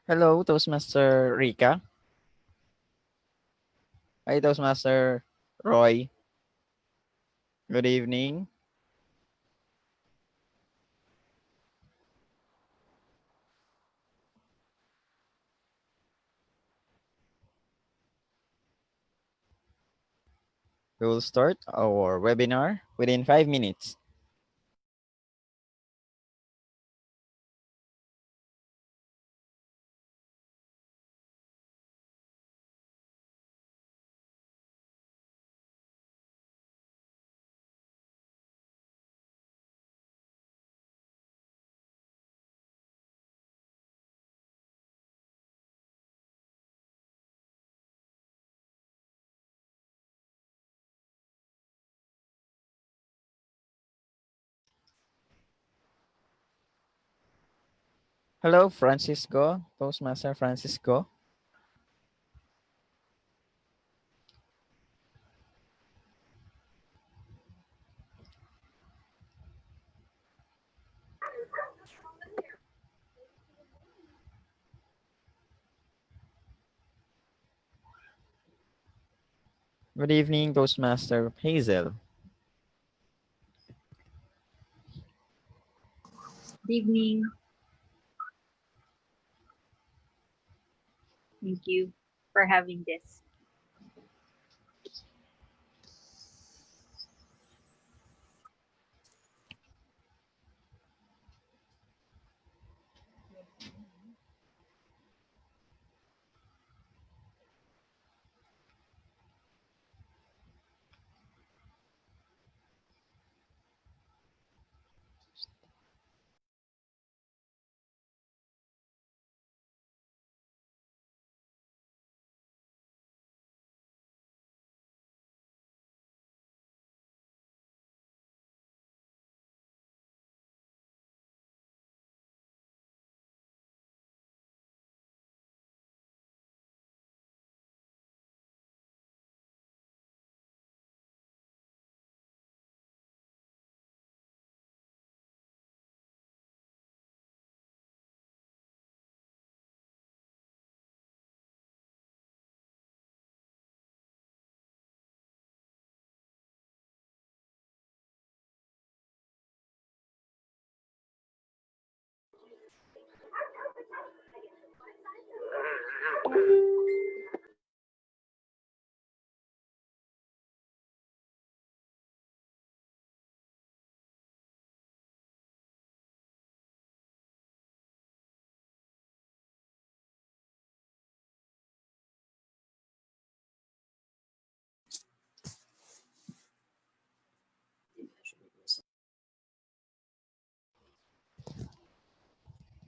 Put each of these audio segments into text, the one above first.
Hello, Toastmaster Rika. Hi, Toastmaster Roy. Good evening. We will start our webinar within 5 minutes. Hello, Francisco. Toastmaster Francisco. Good evening, Toastmaster Hazel. Good evening. Thank you for having this.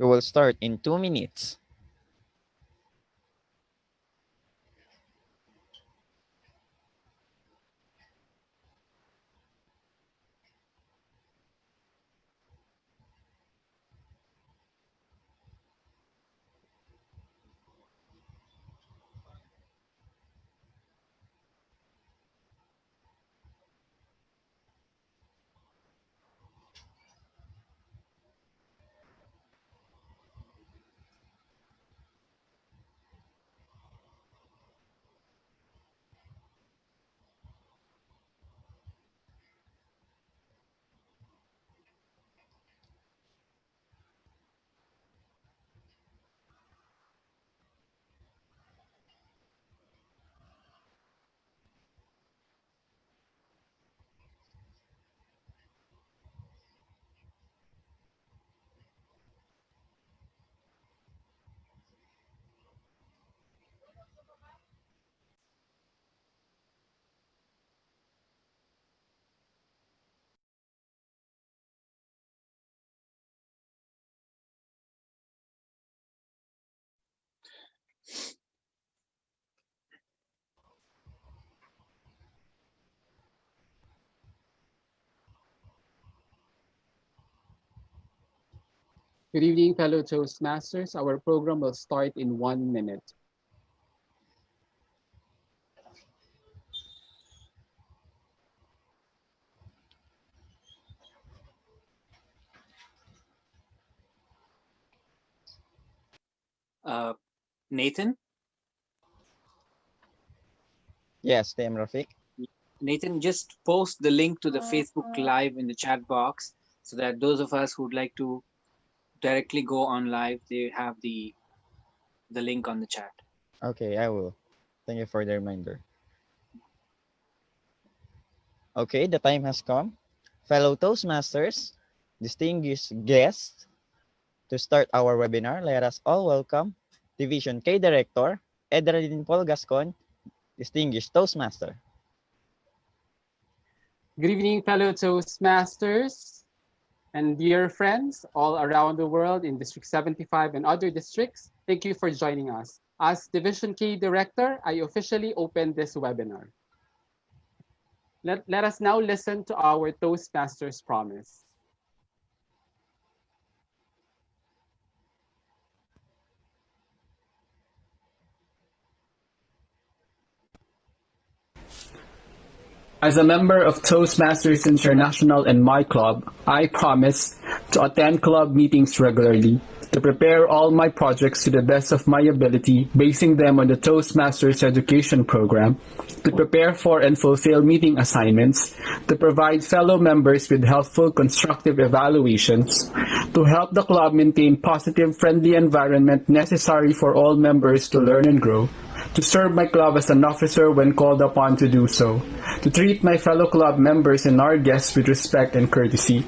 We will start in 2 minutes. Good evening, fellow Toastmasters. Our program will start in 1 minute. Nathan. Yes, TM Rafiq. Nathan, just post the link to the Facebook Live in the chat box so that those of us who would like to directly go on live, they have the link on the chat. Okay, I will. Thank you for the reminder. Okay, the time has come. Fellow Toastmasters, distinguished guests, to start our webinar, let us all welcome Division K Director, Edralyn Paul Gascon, distinguished Toastmaster. Good evening, fellow Toastmasters and dear friends all around the world in District 75 and other districts. Thank you for joining us. As Division K Director, I officially open this webinar. Let us now listen to our Toastmasters promise. As a member of Toastmasters International and my club, I promise to attend club meetings regularly, to prepare all my projects to the best of my ability, basing them on the Toastmasters education program, to prepare for and fulfill meeting assignments, to provide fellow members with helpful constructive evaluations, to help the club maintain positive, friendly environment necessary for all members to learn and grow, to serve my club as an officer when called upon to do so, to treat my fellow club members and our guests with respect and courtesy,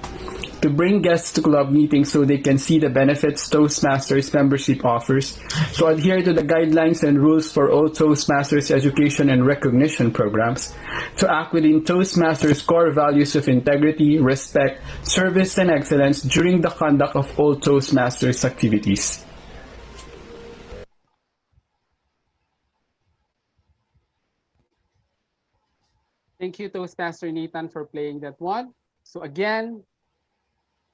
to bring guests to club meetings so they can see the benefits Toastmasters membership offers, to adhere to the guidelines and rules for all Toastmasters education and recognition programs, to act within Toastmasters core values of integrity, respect, service, and excellence during the conduct of all Toastmasters activities. Thank you, Toastmaster Nathan, for playing that one. So again,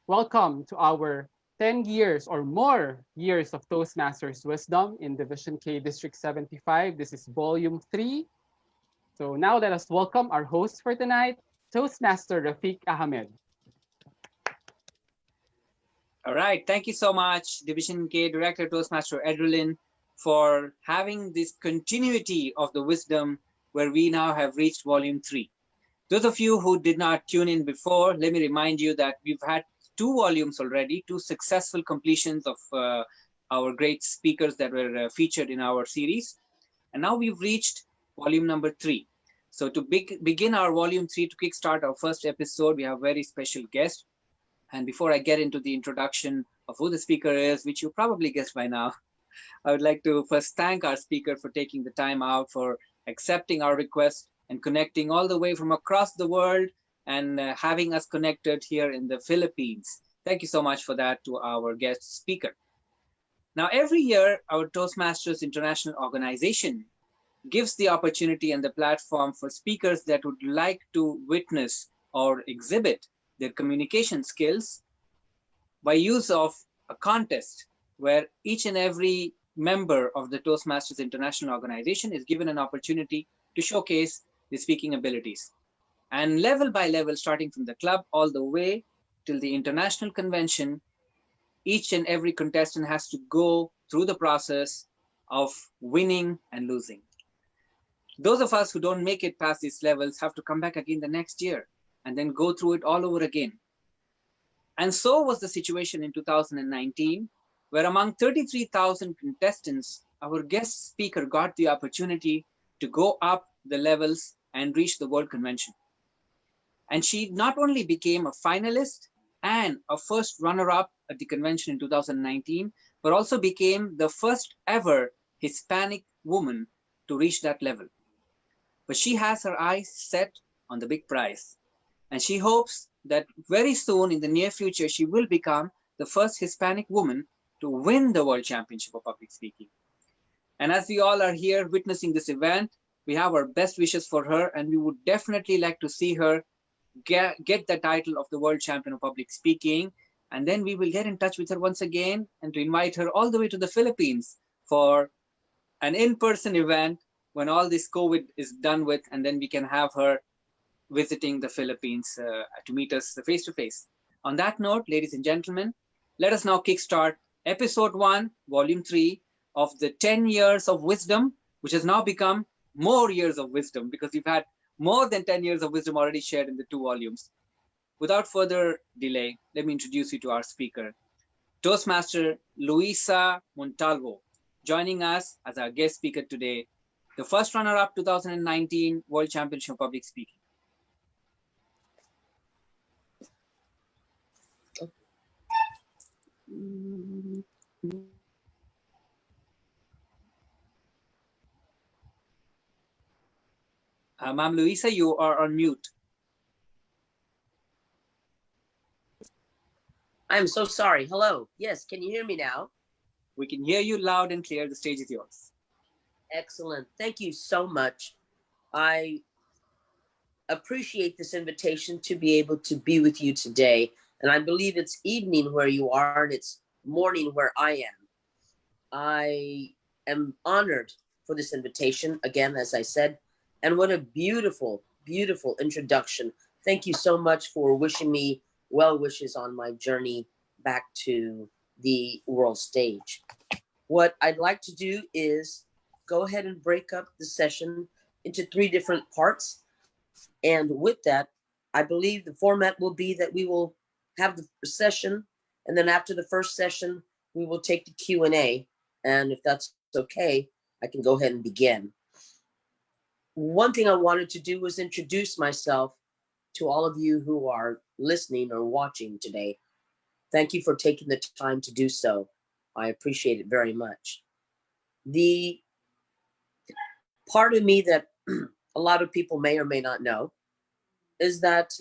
welcome to our 10 years or more years of Toastmasters Wisdom in Division K District 75. This is Volume 3. So now let us welcome our host for tonight, Toastmaster Rafiq Ahmed. All right. Thank you so much, Division K Director Toastmaster Edralyn, for having this continuity of the wisdom where we now have reached Volume 3. Those of you who did not tune in before, let me remind you that we've had 2 volumes already, 2 successful completions of our great speakers that were featured in our series. And now we've reached volume number 3. So to begin our volume 3, to kickstart our first episode, we have a very special guest. And before I get into the introduction of who the speaker is, which you probably guessed by now, I would like to first thank our speaker for taking the time out, for accepting our request and connecting all the way from across the world and having us connected here in the Philippines. Thank you so much for that to our guest speaker. Now, every year, our Toastmasters International organization gives the opportunity and the platform for speakers that would like to witness or exhibit their communication skills by use of a contest where each and every member of the Toastmasters International organization is given an opportunity to showcase their speaking abilities. And level by level, starting from the club all the way till the international convention, each and every contestant has to go through the process of winning and losing. Those of us who don't make it past these levels have to come back again the next year and then go through it all over again. And so was the situation in 2019, where among 33,000 contestants, our guest speaker got the opportunity to go up the levels and reach the World Convention. And she not only became a finalist and a first runner-up at the convention in 2019, but also became the first ever Hispanic woman to reach that level. But she has her eyes set on the big prize. And she hopes that very soon in the near future, she will become the first Hispanic woman to win the World Championship of Public Speaking. And as we all are here witnessing this event, we have our best wishes for her, and we would definitely like to see her get the title of the World Champion of Public Speaking. And then we will get in touch with her once again and to invite her all the way to the Philippines for an in-person event when all this COVID is done with, and then we can have her visiting the Philippines to meet us face-to-face. On that note, ladies and gentlemen, let us now kickstart Episode 1, Volume 3 of the 10 years of wisdom, which has now become more years of wisdom because we've had more than 10 years of wisdom already shared in the 2 volumes. Without further delay, let me introduce you to our speaker, Toastmaster Luisa Montalvo, joining us as our guest speaker today, the first runner-up 2019 World Championship of Public Speaking. Ma'am Luisa, you are on mute. I'm so sorry. Hello. Yes, can you hear me now? We can hear you loud and clear. The stage is yours. Excellent. Thank you so much. I appreciate this invitation to be able to be with you today. And I believe it's evening where you are and it's morning where I am. I am honored for this invitation, again, as I said. And what a beautiful, beautiful introduction. Thank you so much for wishing me well wishes on my journey back to the world stage. What I'd like to do is go ahead and break up the session into 3 different parts. And with that, I believe the format will be that we will have the session, and then after the first session, we will take the Q&A. And if that's okay, I can go ahead and begin. One thing I wanted to do was introduce myself to all of you who are listening or watching today. Thank you for taking the time to do so. I appreciate it very much. The part of me that a lot of people may or may not know is that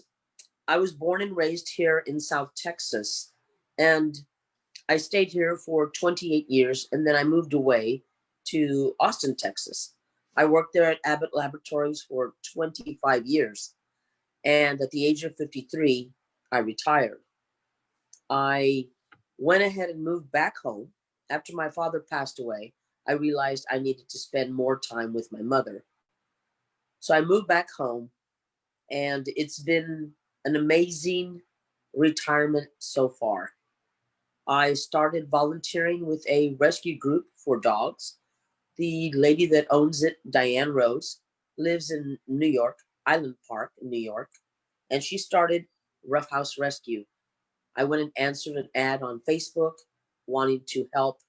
I was born and raised here in South Texas, and I stayed here for 28 years, and then I moved away to Austin, Texas. I worked there at Abbott Laboratories for 25 years, and at the age of 53, I retired. I went ahead and moved back home. After my father passed away, I realized I needed to spend more time with my mother. So I moved back home, and it's been an amazing retirement so far. I started volunteering with a rescue group for dogs. The lady that owns it, Diane Rose, lives in New York, Island Park in New York, and she started Rough House Rescue. I went and answered an ad on Facebook wanting to help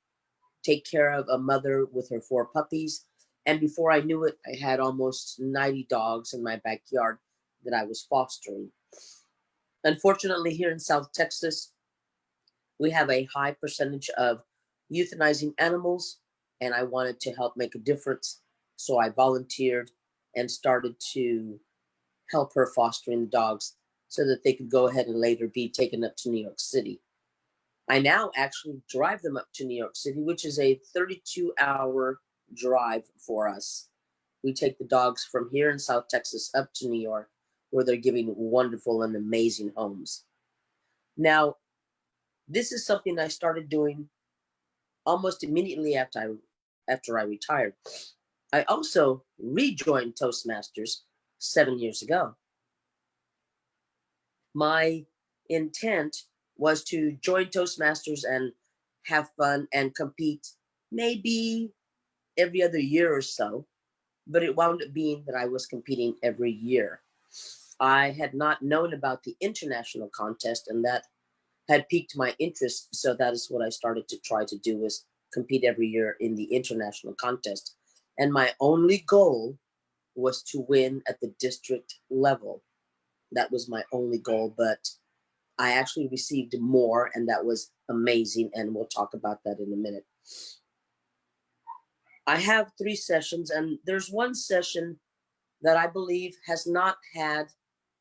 take care of a mother with her 4 puppies. And before I knew it, I had almost 90 dogs in my backyard that I was fostering. Unfortunately, here in South Texas, we have a high percentage of euthanizing animals, and I wanted to help make a difference. So I volunteered and started to help her fostering the dogs so that they could go ahead and later be taken up to New York City. I now actually drive them up to New York City, which is a 32-hour drive for us. We take the dogs from here in South Texas up to New York, where they're giving wonderful and amazing homes. Now, this is something I started doing almost immediately after I retired. I also rejoined Toastmasters 7 years ago. My intent was to join Toastmasters and have fun and compete maybe every other year or so, but it wound up being that I was competing every year. I had not known about the international contest, and that had piqued my interest, so that is what I started to try to do, was compete every year in the international contest. And my only goal was to win at the district level. That was my only goal, but I actually received more, and that was amazing, and we'll talk about that in a minute. I have 3 sessions, and there's one session that I believe has not had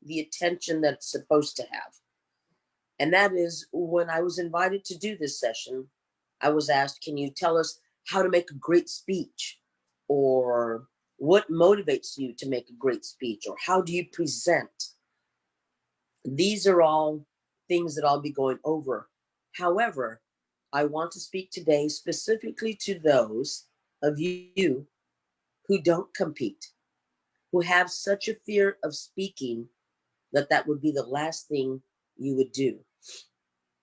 the attention that it's supposed to have. And that is, when I was invited to do this session, I was asked, can you tell us how to make a great speech? Or what motivates you to make a great speech? Or how do you present? These are all things that I'll be going over. However, I want to speak today specifically to those of you who don't compete, who have such a fear of speaking that would be the last thing you would do.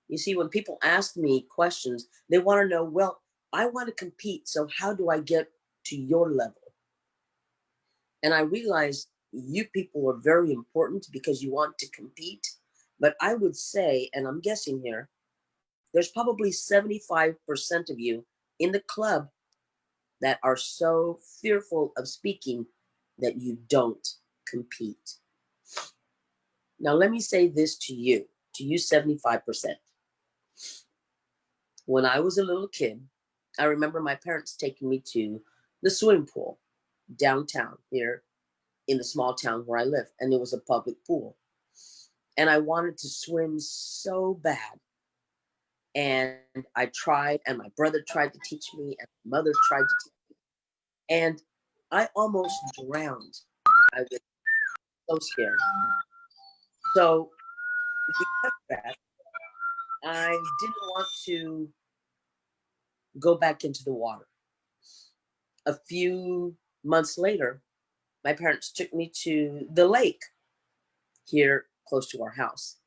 You see, when people ask me questions, they want to know, well, I want to compete. So how do I get to your level? And I realize you people are very important because you want to compete. But I would say, and I'm guessing here, there's probably 75% of you in the club that are so fearful of speaking that you don't compete. Now, let me say this to you 75%. When I was a little kid, I remember my parents taking me to the swimming pool downtown here in the small town where I live, and it was a public pool. And I wanted to swim so bad. And I tried, and my brother tried to teach me, and my mother tried to teach me. And I almost drowned. I was so scared. So because of that, I didn't want to go back into the water. A few months later, my parents took me to the lake here close to our house.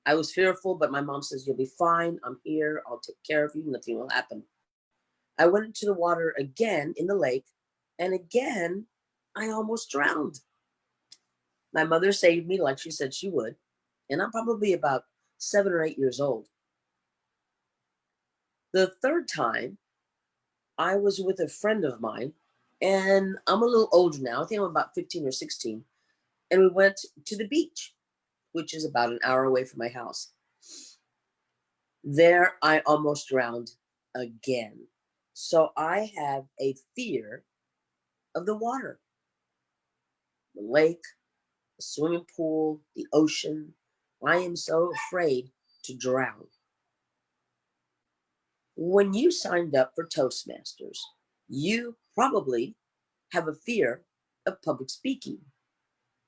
I was fearful, but my mom says, "You'll be fine. I'm here. I'll take care of you. Nothing will happen." I went into the water again in the lake, and again, I almost drowned. My mother saved me like she said she would, and I'm probably about 7 or 8 years old. The third time, I was with a friend of mine, and I'm a little older now. I think I'm about 15 or 16. And we went to the beach, which is about an hour away from my house. There, I almost drowned again. So I have a fear of the water, the lake, the swimming pool, the ocean. I am so afraid to drown. When you signed up for Toastmasters, you probably have a fear of public speaking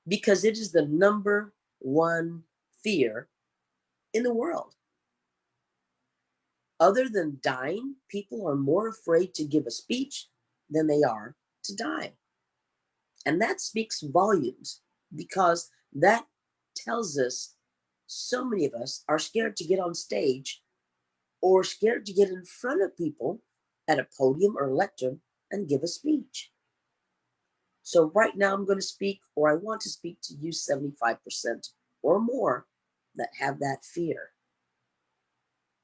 because it is the number one fear in the world. Other than dying, people are more afraid to give a speech than they are to die. And that speaks volumes because that tells us so many of us are scared to get on stage or scared to get in front of people at a podium or lectern and give a speech. So right now I'm going to speak, or I want to speak to you 75% or more that have that fear.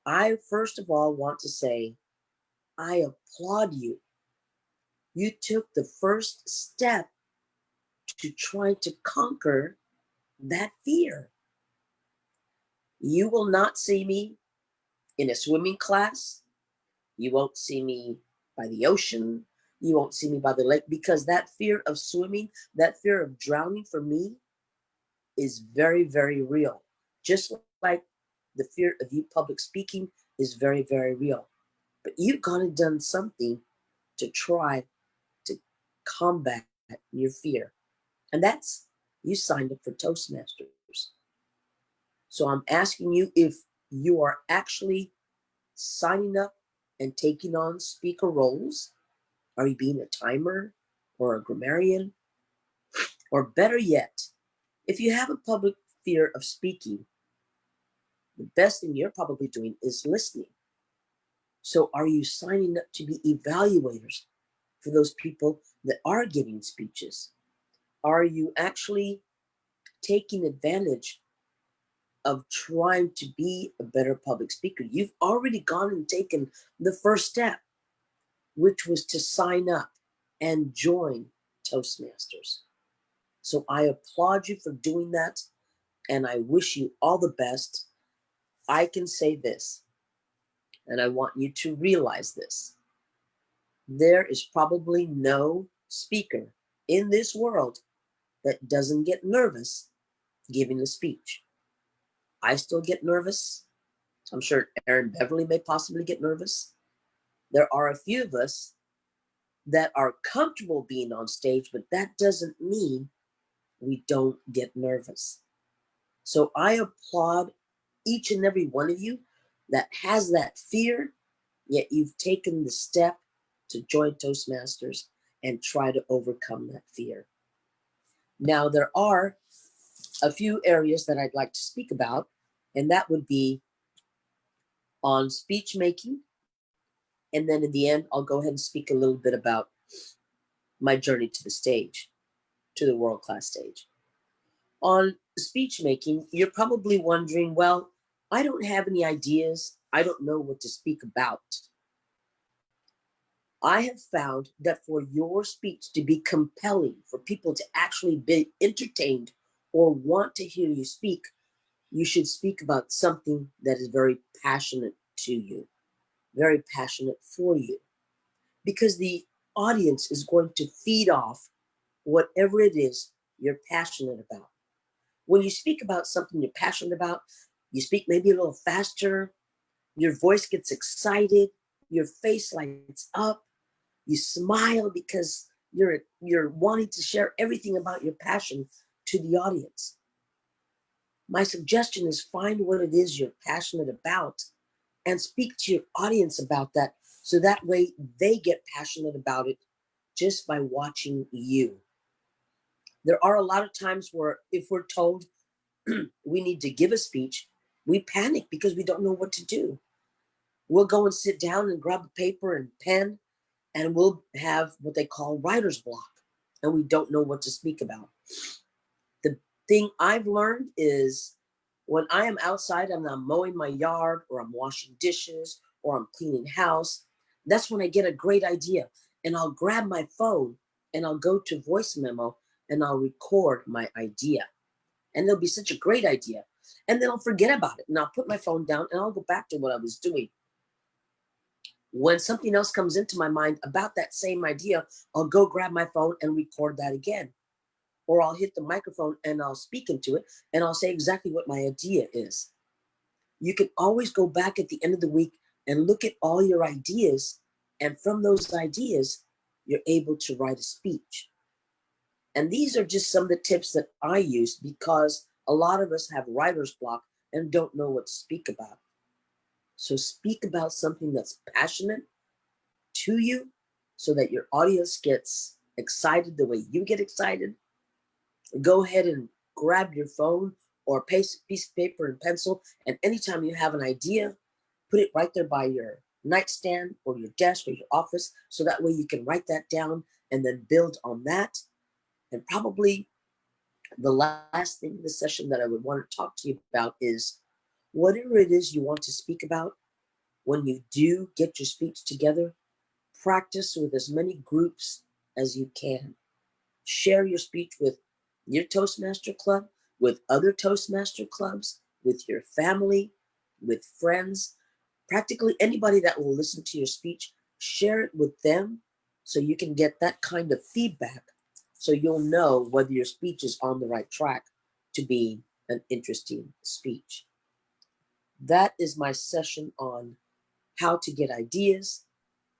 I first of all want to say, I applaud you. You took the first step to try to conquer that fear. You will not see me in a swimming class. You won't see me by the ocean. You won't see me by the lake because that fear of swimming, that fear of drowning for me is very, very real. Just like the fear of you public speaking is very, very real. But you've gone and done something to try to combat your fear. And that's you signed up for Toastmasters. So I'm asking you if you are actually signing up and taking on speaker roles. Are you being a timer or a grammarian? Or better yet, if you have a public fear of speaking, the best thing you're probably doing is listening. So are you signing up to be evaluators for those people that are giving speeches? Are you actually taking advantage of trying to be a better public speaker? You've already gone and taken the first step, which was to sign up and join Toastmasters. So I applaud you for doing that, and I wish you all the best. I can say this, and I want you to realize this. There is probably no speaker in this world that doesn't get nervous giving a speech. I still get nervous. I'm sure Aaron Beverly may possibly get nervous. There are a few of us that are comfortable being on stage, but that doesn't mean we don't get nervous. So I applaud each and every one of you that has that fear, yet you've taken the step to join Toastmasters and try to overcome that fear. Now, there are a few areas that I'd like to speak about, and that would be on speech making And then in the end, I'll go ahead and speak a little bit about my journey to the stage, to the world-class stage. On speech making, you're probably wondering, well, I don't have any ideas. I don't know what to speak about. I have found that for your speech to be compelling, for people to actually be entertained or want to hear you speak, you should speak about something that is very passionate to you, very passionate for you, because the audience is going to feed off whatever it is you're passionate about. When you speak about something you're passionate about, you speak maybe a little faster, your voice gets excited, your face lights up, you smile because you're wanting to share everything about your passion to the audience. My suggestion is find what it is you're passionate about and speak to your audience about that, so that way they get passionate about it just by watching you. There are a lot of times where if we're told we need to give a speech, we panic because we don't know what to do. We'll go and sit down and grab a paper and pen, and we'll have what they call writer's block, and we don't know what to speak about. The thing I've learned is when I am outside and I'm mowing my yard, or I'm washing dishes, or I'm cleaning house, that's when I get a great idea. And I'll grab my phone and I'll go to voice memo and I'll record my idea. And it'll be such a great idea. And then I'll forget about it and I'll put my phone down and I'll go back to what I was doing. When something else comes into my mind about that same idea, I'll go grab my phone and record that again. Or I'll hit the microphone and I'll speak into it and I'll say exactly what my idea is. You can always go back at the end of the week and look at all your ideas. And from those ideas, you're able to write a speech. And these are just some of the tips that I use, because a lot of us have writer's block and don't know what to speak about. So speak about something that's passionate to you so that your audience gets excited the way you get excited. Go ahead and grab your phone or a piece of paper and pencil, and anytime you have an idea, put it right there by your nightstand or your desk or your office, so that way you can write that down and then build on that. And probably the last thing in the session that I would want to talk to you about is whatever it is you want to speak about, when you do get your speech together, practice with as many groups as you can. Share your speech with your Toastmaster club, with other Toastmaster clubs, with your family, with friends, practically anybody that will listen to your speech. Share it with them so you can get that kind of feedback, so you'll know whether your speech is on the right track to be an interesting speech. That is my session on how to get ideas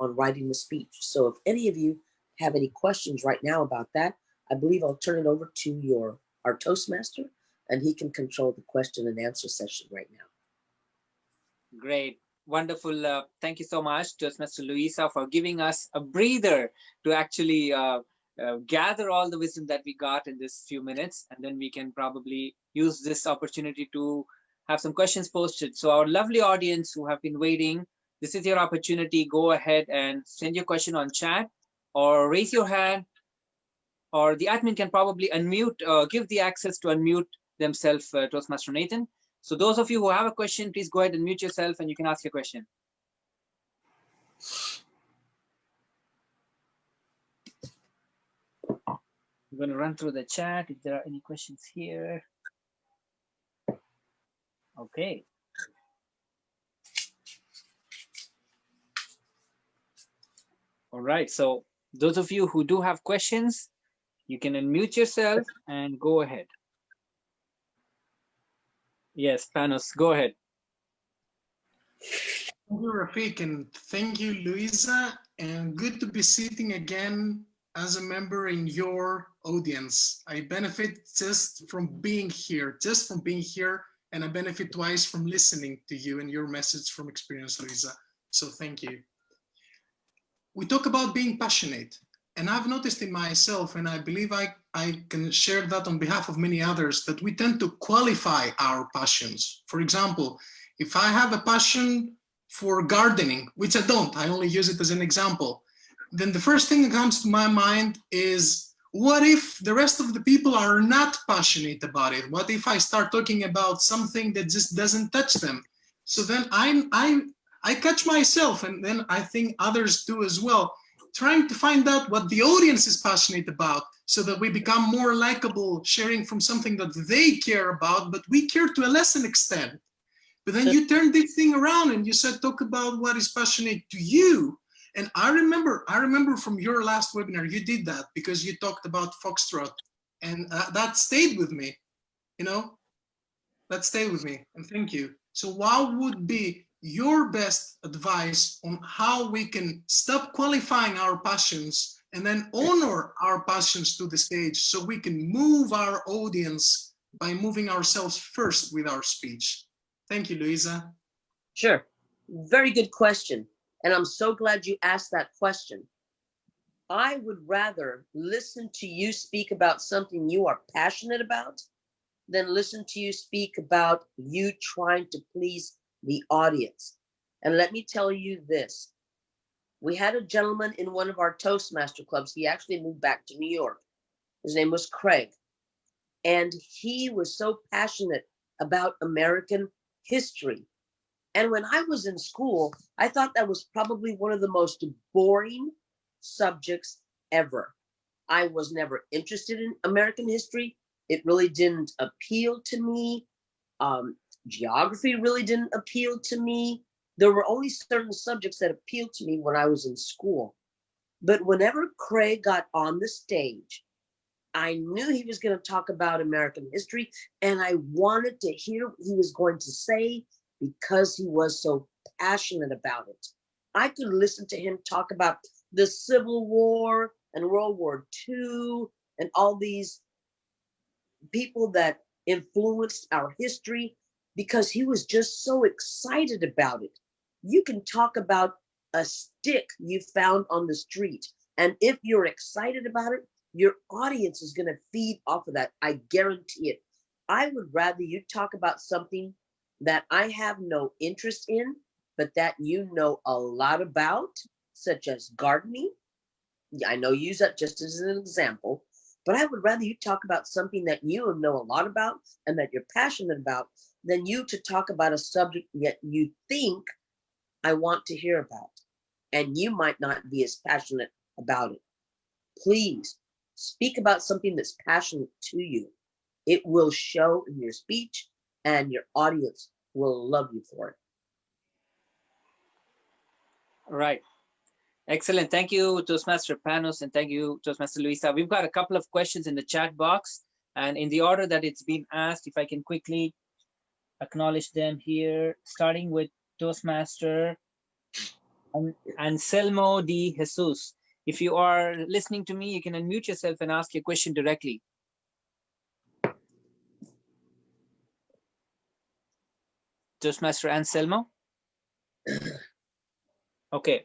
on writing the speech. So if any of you have any questions right now about that, I believe I'll turn it over to our Toastmaster, and he can control the question and answer session right now. Great. Wonderful. Thank you so much, Toastmaster Luisa, for giving us a breather to actually gather all the wisdom that we got in this few minutes, and then we can probably use this opportunity to have some questions posted. So our lovely audience who have been waiting, this is your opportunity. Go ahead and send your question on chat or raise your hand, or the admin can probably unmute, give the access to unmute themselves, Toastmaster Nathan. So those of you who have a question, please go ahead and mute yourself and you can ask your question. I'm going to run through the chat if there are any questions here. Okay. All right. So those of you who do have questions, you can unmute yourself and go ahead. Yes, Panos, go ahead. Thank you, Rafiq, and thank you, Luisa. And good to be sitting again as a member in your audience. I benefit just from being here, and I benefit twice from listening to you and your message from experience, Luisa. So thank you. We talk about being passionate, and I've noticed in myself, and I believe I can share that on behalf of many others, that we tend to qualify our passions. For example, if I have a passion for gardening, which I don't, I only use it as an example, then the first thing that comes to my mind is, what if the rest of the people are not passionate about it? What if I start talking about something that just doesn't touch them? So then I catch myself, and then I think others do as well, trying to find out what the audience is passionate about, so that we become more likable, sharing from something that they care about, but we care to a lesser extent. But then you turn this thing around and you said, talk about what is passionate to you. And I remember from your last webinar, you did that because you talked about Foxtrot, and that stayed with me, you know, that stayed with me, and thank you. So what would be your best advice on how we can stop qualifying our passions and then honor our passions to the stage, so we can move our audience by moving ourselves first with our speech? Thank you, Luisa. Sure. Very good question. And I'm so glad you asked that question. I would rather listen to you speak about something you are passionate about than listen to you speak about you trying to please the audience. And let me tell you this. We had a gentleman in one of our Toastmaster clubs. He actually moved back to New York. His name was Craig. And he was so passionate about American history. And when I was in school, I thought that was probably one of the most boring subjects ever. I was never interested in American history. It really didn't appeal to me. Geography really didn't appeal to me. There were only certain subjects that appealed to me when I was in school. But whenever Craig got on the stage, I knew he was going to talk about American history, and I wanted to hear what he was going to say, because he was so passionate about it. I could listen to him talk about the Civil War and World War II and all these people that influenced our history, because he was just so excited about it. You can talk about a stick you found on the street, and if you're excited about it, your audience is going to feed off of that. I guarantee it. I would rather you talk about something that I have no interest in, but that you know a lot about, such as gardening. I know you use that just as an example, but I would rather you talk about something that you know a lot about and that you're passionate about, than you to talk about a subject that you think I want to hear about, and you might not be as passionate about it. Please speak about something that's passionate to you. It will show in your speech, and your audience will love you for it. All right. Excellent. Thank you, Toastmaster Panos, and thank you, Toastmaster Luisa. We've got a couple of questions in the chat box, and in the order that it's been asked, if I can quickly acknowledge them here, starting with Toastmaster Anselmo de Jesus. If you are listening to me, you can unmute yourself and ask your question directly. Toastmaster Anselmo? Okay,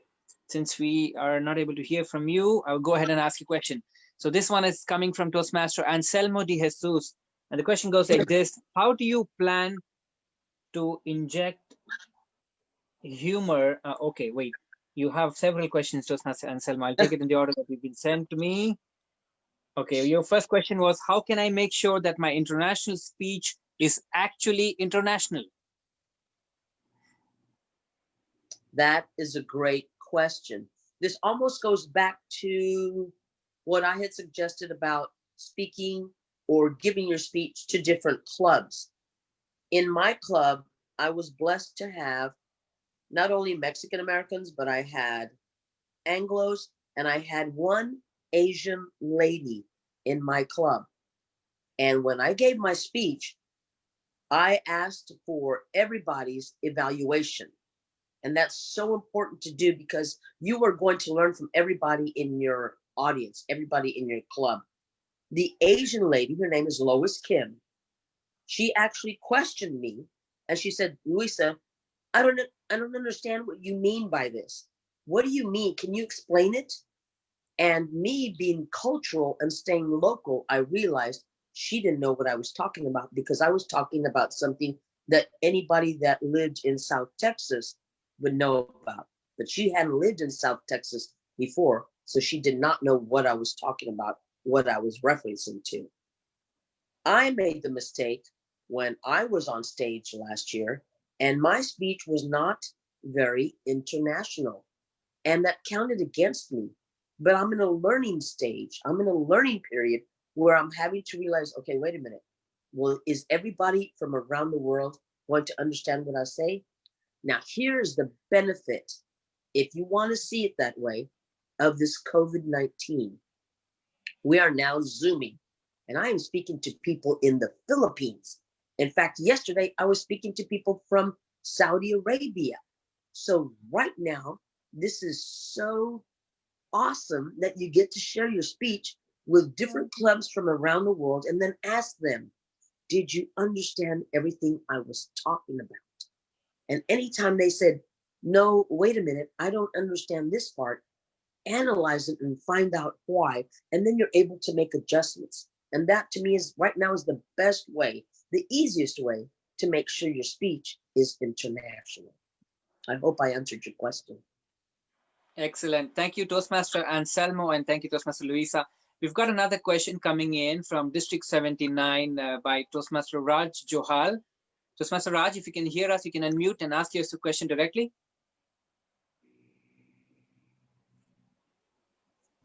since we are not able to hear from you, I'll go ahead and ask you a question. So this one is coming from Toastmaster Anselmo de Jesus. And the question goes like this: how do you plan to inject humor? Okay, wait. You have several questions, Toastmaster Anselmo. I'll take it in the order that you've been sent to me. Okay, your first question was, how can I make sure that my international speech is actually international? That is a great question. This almost goes back to what I had suggested about speaking or giving your speech to different clubs. In my club, I was blessed to have not only Mexican Americans, but I had Anglos, and I had one Asian lady in my club. And when I gave my speech, I asked for everybody's evaluation. And that's so important to do, because you are going to learn from everybody in your audience, everybody in your club. The Asian lady, her name is Lois Kim, she actually questioned me, and she said, Luisa, I don't understand what you mean by this. What do you mean? Can you explain it? And me being cultural and staying local, I realized she didn't know what I was talking about, because I was talking about something that anybody that lived in South Texas would know about. But she hadn't lived in South Texas before, so she did not know what I was talking about, what I was referencing to. I made the mistake when I was on stage last year, and my speech was not very international, and that counted against me. But I'm in a learning stage. I'm in a learning period where I'm having to realize, okay, wait a minute. Well, is everybody from around the world going to understand what I say? Now, here's the benefit, if you want to see it that way, of this COVID-19. We are now Zooming, and I am speaking to people in the Philippines. In fact, yesterday I was speaking to people from Saudi Arabia. So right now, this is so awesome that you get to share your speech with different clubs from around the world and then ask them, did you understand everything I was talking about? And anytime they said, no, wait a minute, I don't understand this part, analyze it and find out why, and then you're able to make adjustments. And that to me is right now is the best way, the easiest way to make sure your speech is international. I hope I answered your question. Excellent. Thank you, Toastmaster Anselmo, and thank you, Toastmaster Luisa. We've got another question coming in from District 79 by Toastmaster Raj Johal. Toastmaster Raj, if you can hear us, you can unmute and ask your question directly.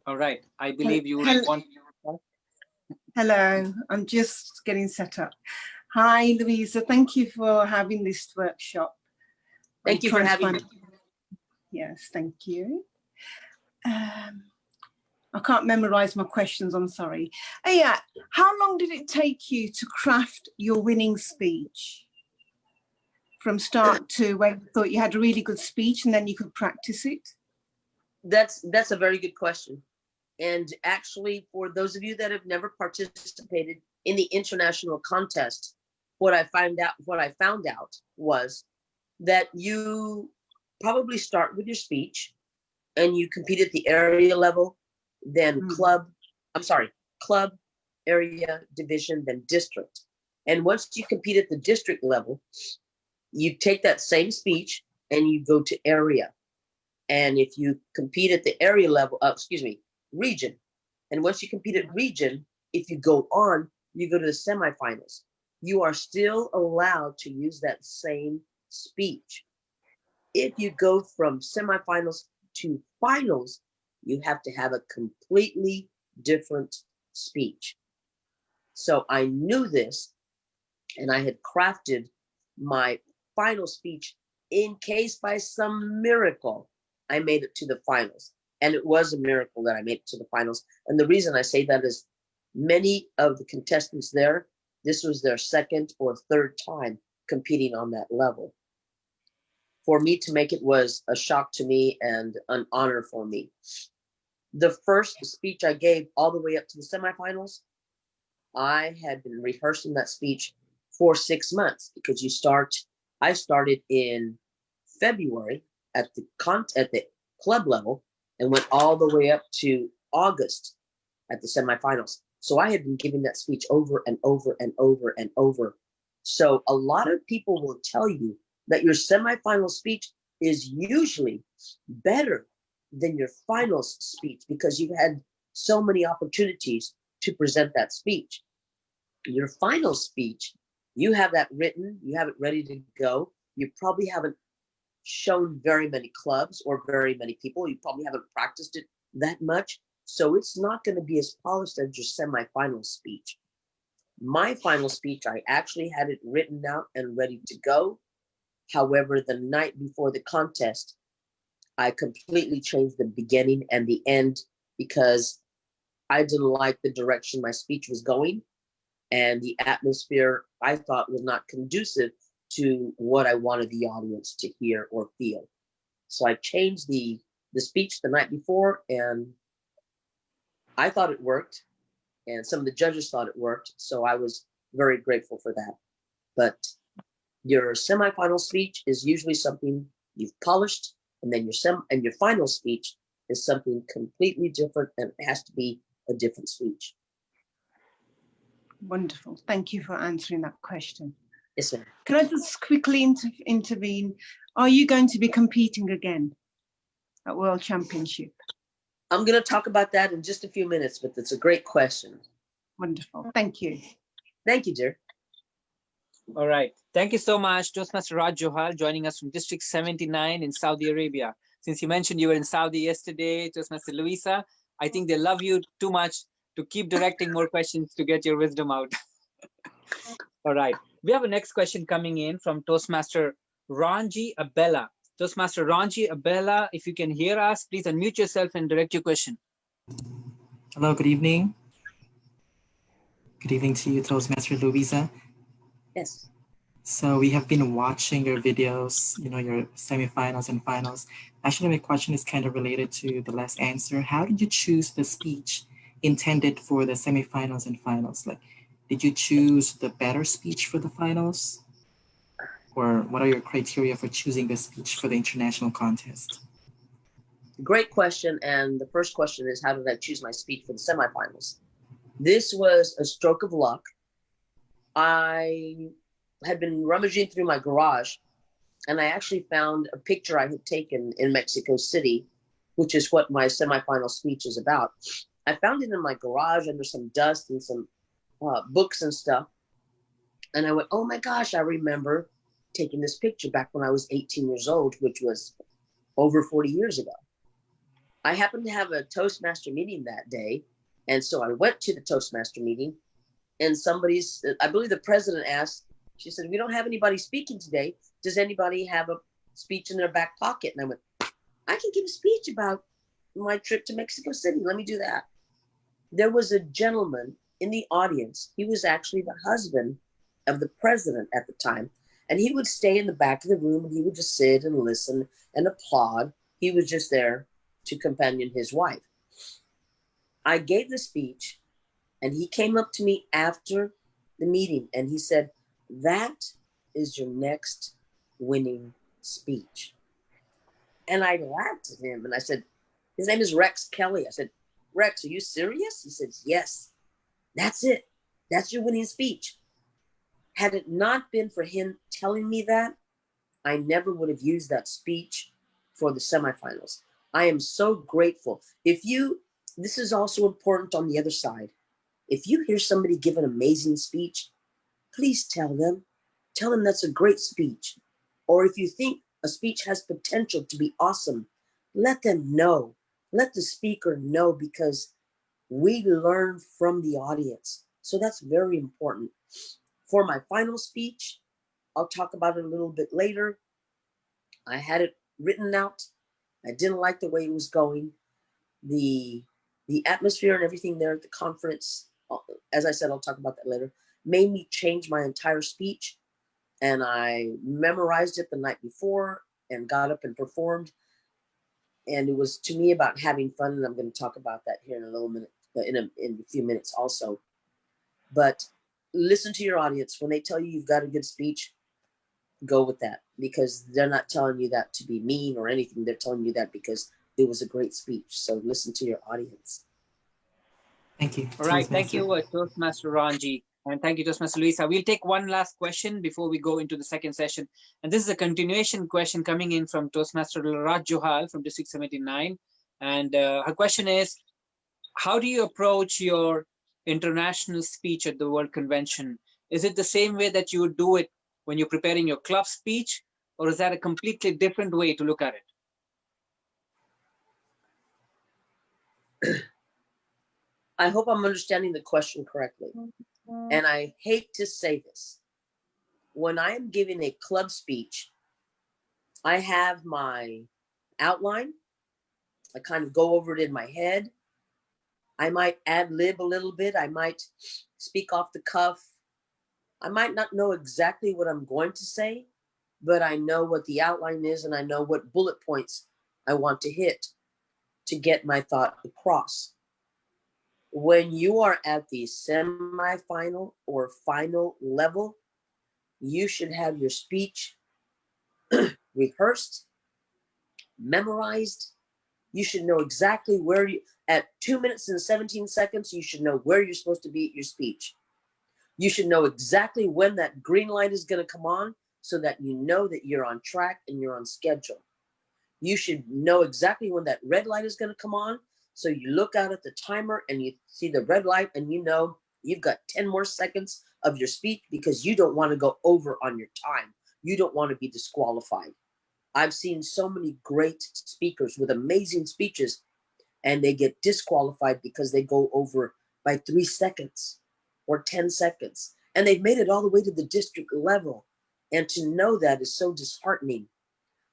All right. I believe you want to. Hello, I'm just getting set up. Hi, Louisa. Thank you for having this workshop. Thank you for having me. Yes, thank you. I can't memorize my questions, I'm sorry. Yeah, how long did it take you to craft your winning speech? From start to when you thought you had a really good speech and then you could practice it? That's a very good question. And actually, for those of you that have never participated in the international contest, what I found out was that you probably start with your speech and you compete at the area level, then club, area, division, then district. And once you compete at the district level, you take that same speech and you go to area. And if you compete at the area level, region. And once you compete at region, if you go on, you go to the semifinals. You are still allowed to use that same speech. If you go from semifinals to finals, you have to have a completely different speech. So I knew this, and I had crafted my final speech in case by some miracle I made it to the finals. And it was a miracle that I made it to the finals. And the reason I say that is many of the contestants there, this was their second or third time competing on that level. For me to make it was a shock to me and an honor for me. The first speech I gave all the way up to the semifinals, I had been rehearsing that speech for 6 months because I started in February at the club level and went all the way up to August at the semifinals. So I had been giving that speech over and over and over and over. So a lot of people will tell you that your semifinal speech is usually better than your finals speech because you've had so many opportunities to present that speech. Your final speech, you have that written, you have it ready to go. You probably haven't shown very many clubs or very many people. You probably haven't practiced it that much. So it's not going to be as polished as your semifinal speech. My final speech, I actually had it written out and ready to go. However, the night before the contest, I completely changed the beginning and the end because I didn't like the direction my speech was going. And the atmosphere, I thought, was not conducive to what I wanted the audience to hear or feel. So I changed the speech the night before, and I thought it worked. And some of the judges thought it worked. So I was very grateful for that. But your semifinal speech is usually something you've polished, and then your final speech is something completely different, and it has to be a different speech. Wonderful. Thank you for answering that question. Yes, ma'am. Can I just quickly intervene? Are you going to be competing again at World Championship? I'm going to talk about that in just a few minutes, but that's a great question. Wonderful. Thank you. Thank you, dear. All right. Thank you so much, Toastmaster Raj Johal, joining us from District 79 in Saudi Arabia. Since you mentioned you were in Saudi yesterday, Toastmaster Luisa, I think they love you too much to keep directing more questions to get your wisdom out. All right. We have a next question coming in from Toastmaster Ranji Abella. Toastmaster Ranji Abella, if you can hear us, please unmute yourself and direct your question. Hello, good evening. Good evening to you, Toastmaster Luisa. Yes. So we have been watching your videos, your semifinals and finals. Actually, my question is kind of related to the last answer. How did you choose the speech intended for the semifinals and finals? Like, did you choose the better speech for the finals? Or what are your criteria for choosing the speech for the international contest? Great question. And the first question is, how did I choose my speech for the semifinals? This was a stroke of luck. I had been rummaging through my garage, and I actually found a picture I had taken in Mexico City, which is what my semifinal speech is about. I found it in my garage under some dust and some books and stuff. And I went, oh my gosh, I remember taking this picture back when I was 18 years old, which was over 40 years ago. I happened to have a Toastmaster meeting that day. And so I went to the Toastmaster meeting, and I believe the president asked, she said, we don't have anybody speaking today. Does anybody have a speech in their back pocket? And I went, I can give a speech about my trip to Mexico City. Let me do that. There was a gentleman in the audience. He was actually the husband of the president at the time. And he would stay in the back of the room, and he would just sit and listen and applaud. He was just there to companion his wife. I gave the speech, and he came up to me after the meeting, and he said, that is your next winning speech. And I laughed at him, and I said, his name is Rex Kelly. I said, Rex, are you serious? He said, yes, that's it. That's your winning speech. Had it not been for him telling me that, I never would have used that speech for the semifinals. I am so grateful. This is also important on the other side. If you hear somebody give an amazing speech, please tell them that's a great speech. Or if you think a speech has potential to be awesome, let them know. Let the speaker know, because we learn from the audience. So that's very important. For my final speech, I'll talk about it a little bit later. I had it written out. I didn't like the way it was going. The atmosphere and everything there at the conference, as I said, I'll talk about that later, made me change my entire speech. And I memorized it the night before and got up and performed. And it was, to me, about having fun. And I'm going to talk about that here in a little minute, in a few minutes also. But listen to your audience. When they tell you you've got a good speech, go with that, because they're not telling you that to be mean or anything. They're telling you that because it was a great speech. So listen to your audience. Thank you. All right. Thank you, Toastmaster Ranji. And thank you, Toastmaster Luisa. We'll take one last question before we go into the second session. And this is a continuation question coming in from Toastmaster Raj Johal from District 79. And her question is, how do you approach your international speech at the World Convention? Is it the same way that you would do it when you're preparing your club speech, or is that a completely different way to look at it? I hope I'm understanding the question correctly. And I hate to say this. When I am giving a club speech, I have my outline. I kind of go over it in my head. I might ad lib a little bit. I might speak off the cuff. I might not know exactly what I'm going to say, but I know what the outline is, and I know what bullet points I want to hit to get my thought across. When you are at the semifinal or final level, you should have your speech rehearsed, memorized. You should know exactly where at 2 minutes and 17 seconds, you should know where you're supposed to be at your speech. You should know exactly when that green light is going to come on so that you know that you're on track and you're on schedule. You should know exactly when that red light is going to come on. So you look out at the timer and you see the red light and you know you've got 10 more seconds of your speech because you don't want to go over on your time. You don't want to be disqualified. I've seen so many great speakers with amazing speeches and they get disqualified because they go over by 3 seconds or 10 seconds. And they've made it all the way to the district level. And to know that is so disheartening.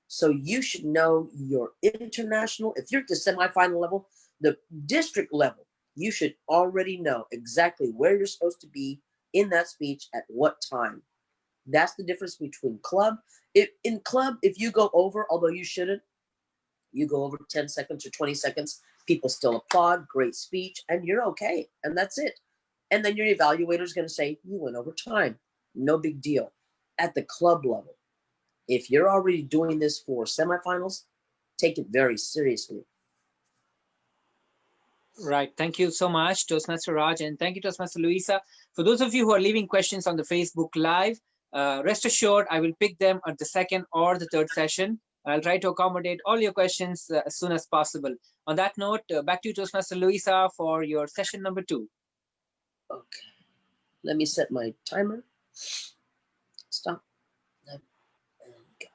So you should know your international, if you're at the semifinal level, the district level, you should already know exactly where you're supposed to be in that speech at what time. That's the difference between club. In club, if you go over, although you shouldn't, you go over 10 seconds or 20 seconds, people still applaud, great speech, and you're okay. And that's it. And then your evaluator is going to say, you went over time. No big deal. At the club level, if you're already doing this for semifinals, take it very seriously. Right. Thank you so much, Toastmaster Raj, and thank you, Toastmaster Luisa. For those of you who are leaving questions on the Facebook Live, rest assured, I will pick them at the second or the third session. I'll try to accommodate all your questions as soon as possible. On that note, back to you, Toastmaster Luisa, for your session number 2. Okay. Let me set my timer. Stop. And go.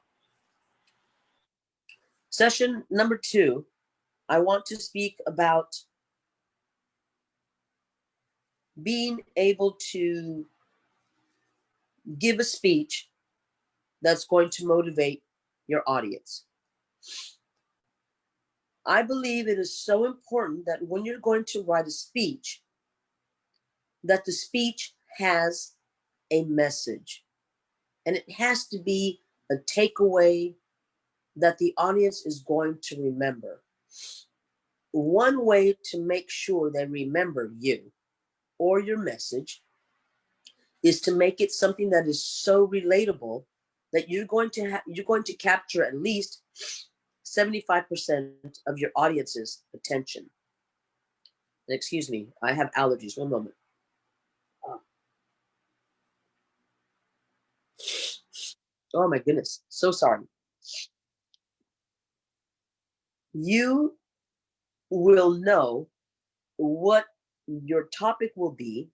Session number 2, I want to speak about being able to give a speech that's going to motivate your audience. I believe it is so important that when you're going to write a speech, that the speech has a message. And it has to be a takeaway that the audience is going to remember. One way to make sure they remember you or your message is to make it something that is so relatable that you're going to capture at least 75% of your audience's attention. And excuse me, I have allergies. One moment. Oh my goodness, so sorry. You will know what your topic will be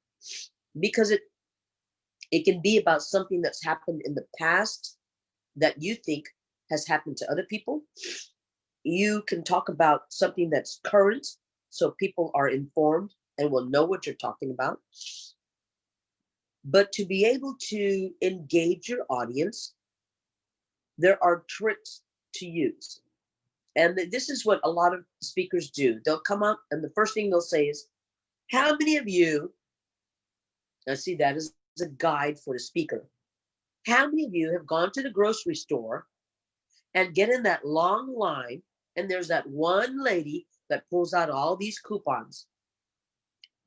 because it can be about something that's happened in the past that you think has happened to other people. You can talk about something that's current so people are informed and will know what you're talking about. But to be able to engage your audience, there are tricks to use. And this is what a lot of speakers do. They'll come up and the first thing they'll say is, how many of you, I see that as a guide for the speaker. How many of you have gone to the grocery store and get in that long line and there's that one lady that pulls out all these coupons?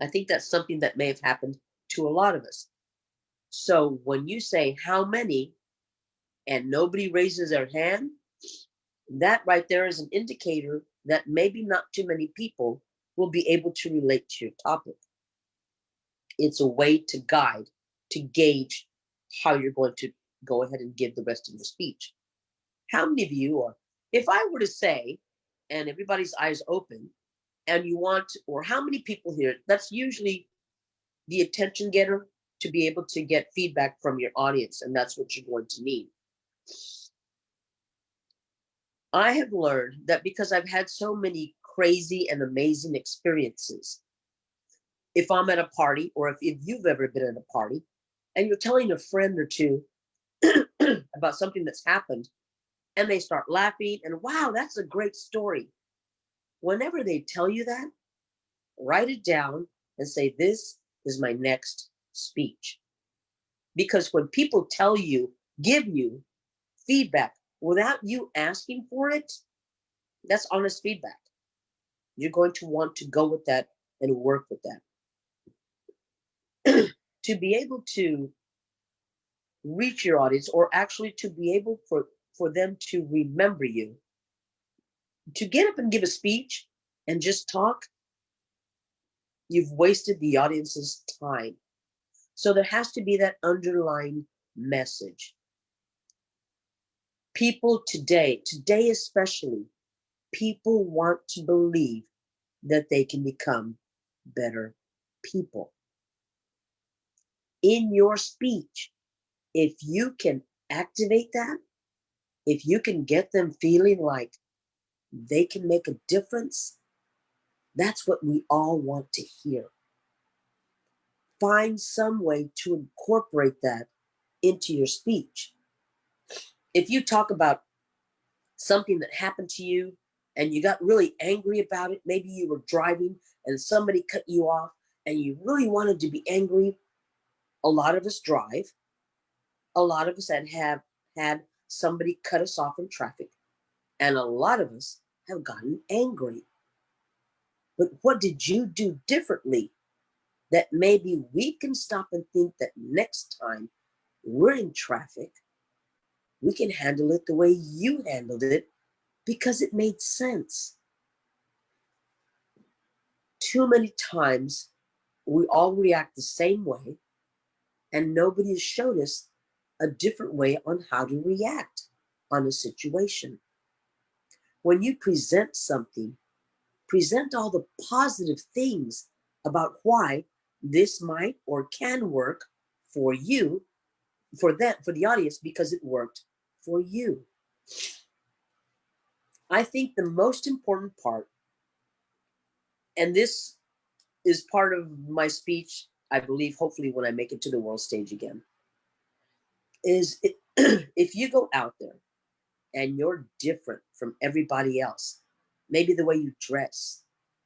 I think that's something that may have happened to a lot of us. So when you say how many and nobody raises their hand, that right there is an indicator that maybe not too many people will be able to relate to your topic. It's a way to guide, to gauge how you're going to go ahead and give the rest of your speech. How many of you are, if I were to say, and everybody's eyes open, and you want, or how many people here, that's usually the attention getter to be able to get feedback from your audience, and that's what you're going to need. I have learned that because I've had so many crazy and amazing experiences, if I'm at a party, or if you've ever been at a party, and you're telling a friend or two about something that's happened, and they start laughing, and wow, that's a great story. Whenever they tell you that, write it down and say, this is my next speech. Because when people tell you, give you feedback without you asking for it, that's honest feedback. You're going to want to go with that and work with that. To be able to reach your audience, or actually to be able for them to remember you, to get up and give a speech and just talk, you've wasted the audience's time. So there has to be that underlying message. People today especially, people want to believe that they can become better people. In your speech, if you can activate that, if you can get them feeling like they can make a difference, that's what we all want to hear. Find some way to incorporate that into your speech. If you talk about something that happened to you and you got really angry about it, maybe you were driving and somebody cut you off and you really wanted to be angry. A lot of us drive. A lot of us have had somebody cut us off in traffic. And a lot of us have gotten angry. But what did you do differently that maybe we can stop and think that next time we're in traffic, we can handle it the way you handled it because it made sense? Too many times we all react the same way and nobody has showed us a different way on how to react on a situation. When you present something, present all the positive things about why this might or can work for you, for the audience, because it worked for you. I think the most important part, and this is part of my speech, I believe, hopefully when I make it to the world stage again, is if you go out there and you're different from everybody else, maybe the way you dress,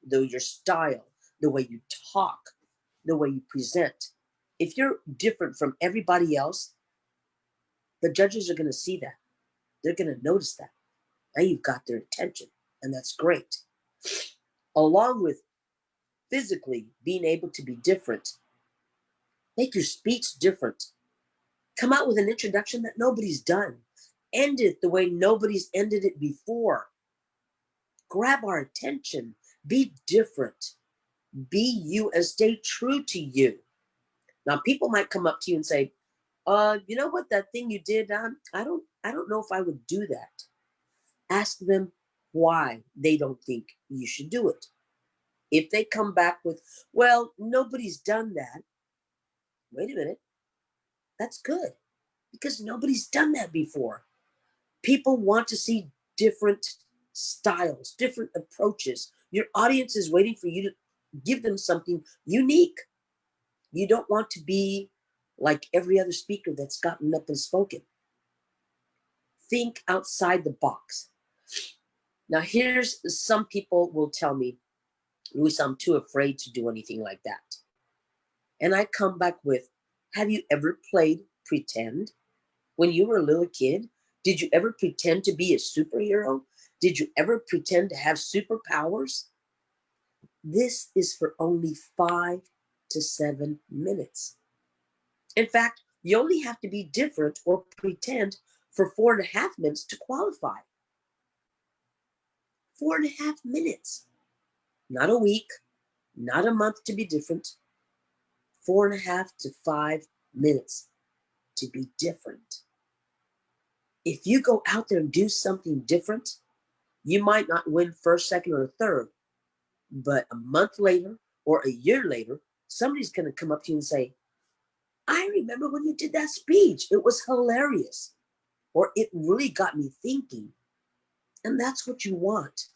your style, the way you talk, the way you present, if you're different from everybody else, the judges are going to see that. They're going to notice that. Now you've got their attention, and that's great. Along with physically being able to be different, make your speech different. Come out with an introduction that nobody's done. End it the way nobody's ended it before. Grab our attention. Be different. Be you and stay true to you. Now, people might come up to you and say, you know what, that thing you did, I don't know if I would do that. Ask them why they don't think you should do it. If they come back with, well, nobody's done that, wait a minute, that's good, because nobody's done that before. People want to see different styles, different approaches. Your audience is waiting for you to give them something unique. You don't want to be like every other speaker that's gotten up and spoken. Think outside the box. Now, here's some people will tell me, Luisa, I'm too afraid to do anything like that. And I come back with, have you ever played pretend? When you were a little kid, did you ever pretend to be a superhero? Did you ever pretend to have superpowers? This is for only 5 to 7 minutes. In fact, you only have to be different or pretend for 4.5 minutes to qualify. 4.5 minutes. Not a week, not a month to be different. 4.5 to 5 minutes to be different. If you go out there and do something different, you might not win first, second, or third, but a month later or a year later, somebody's going to come up to you and say, I remember when you did that speech. It was hilarious. Or it really got me thinking. And that's what you want.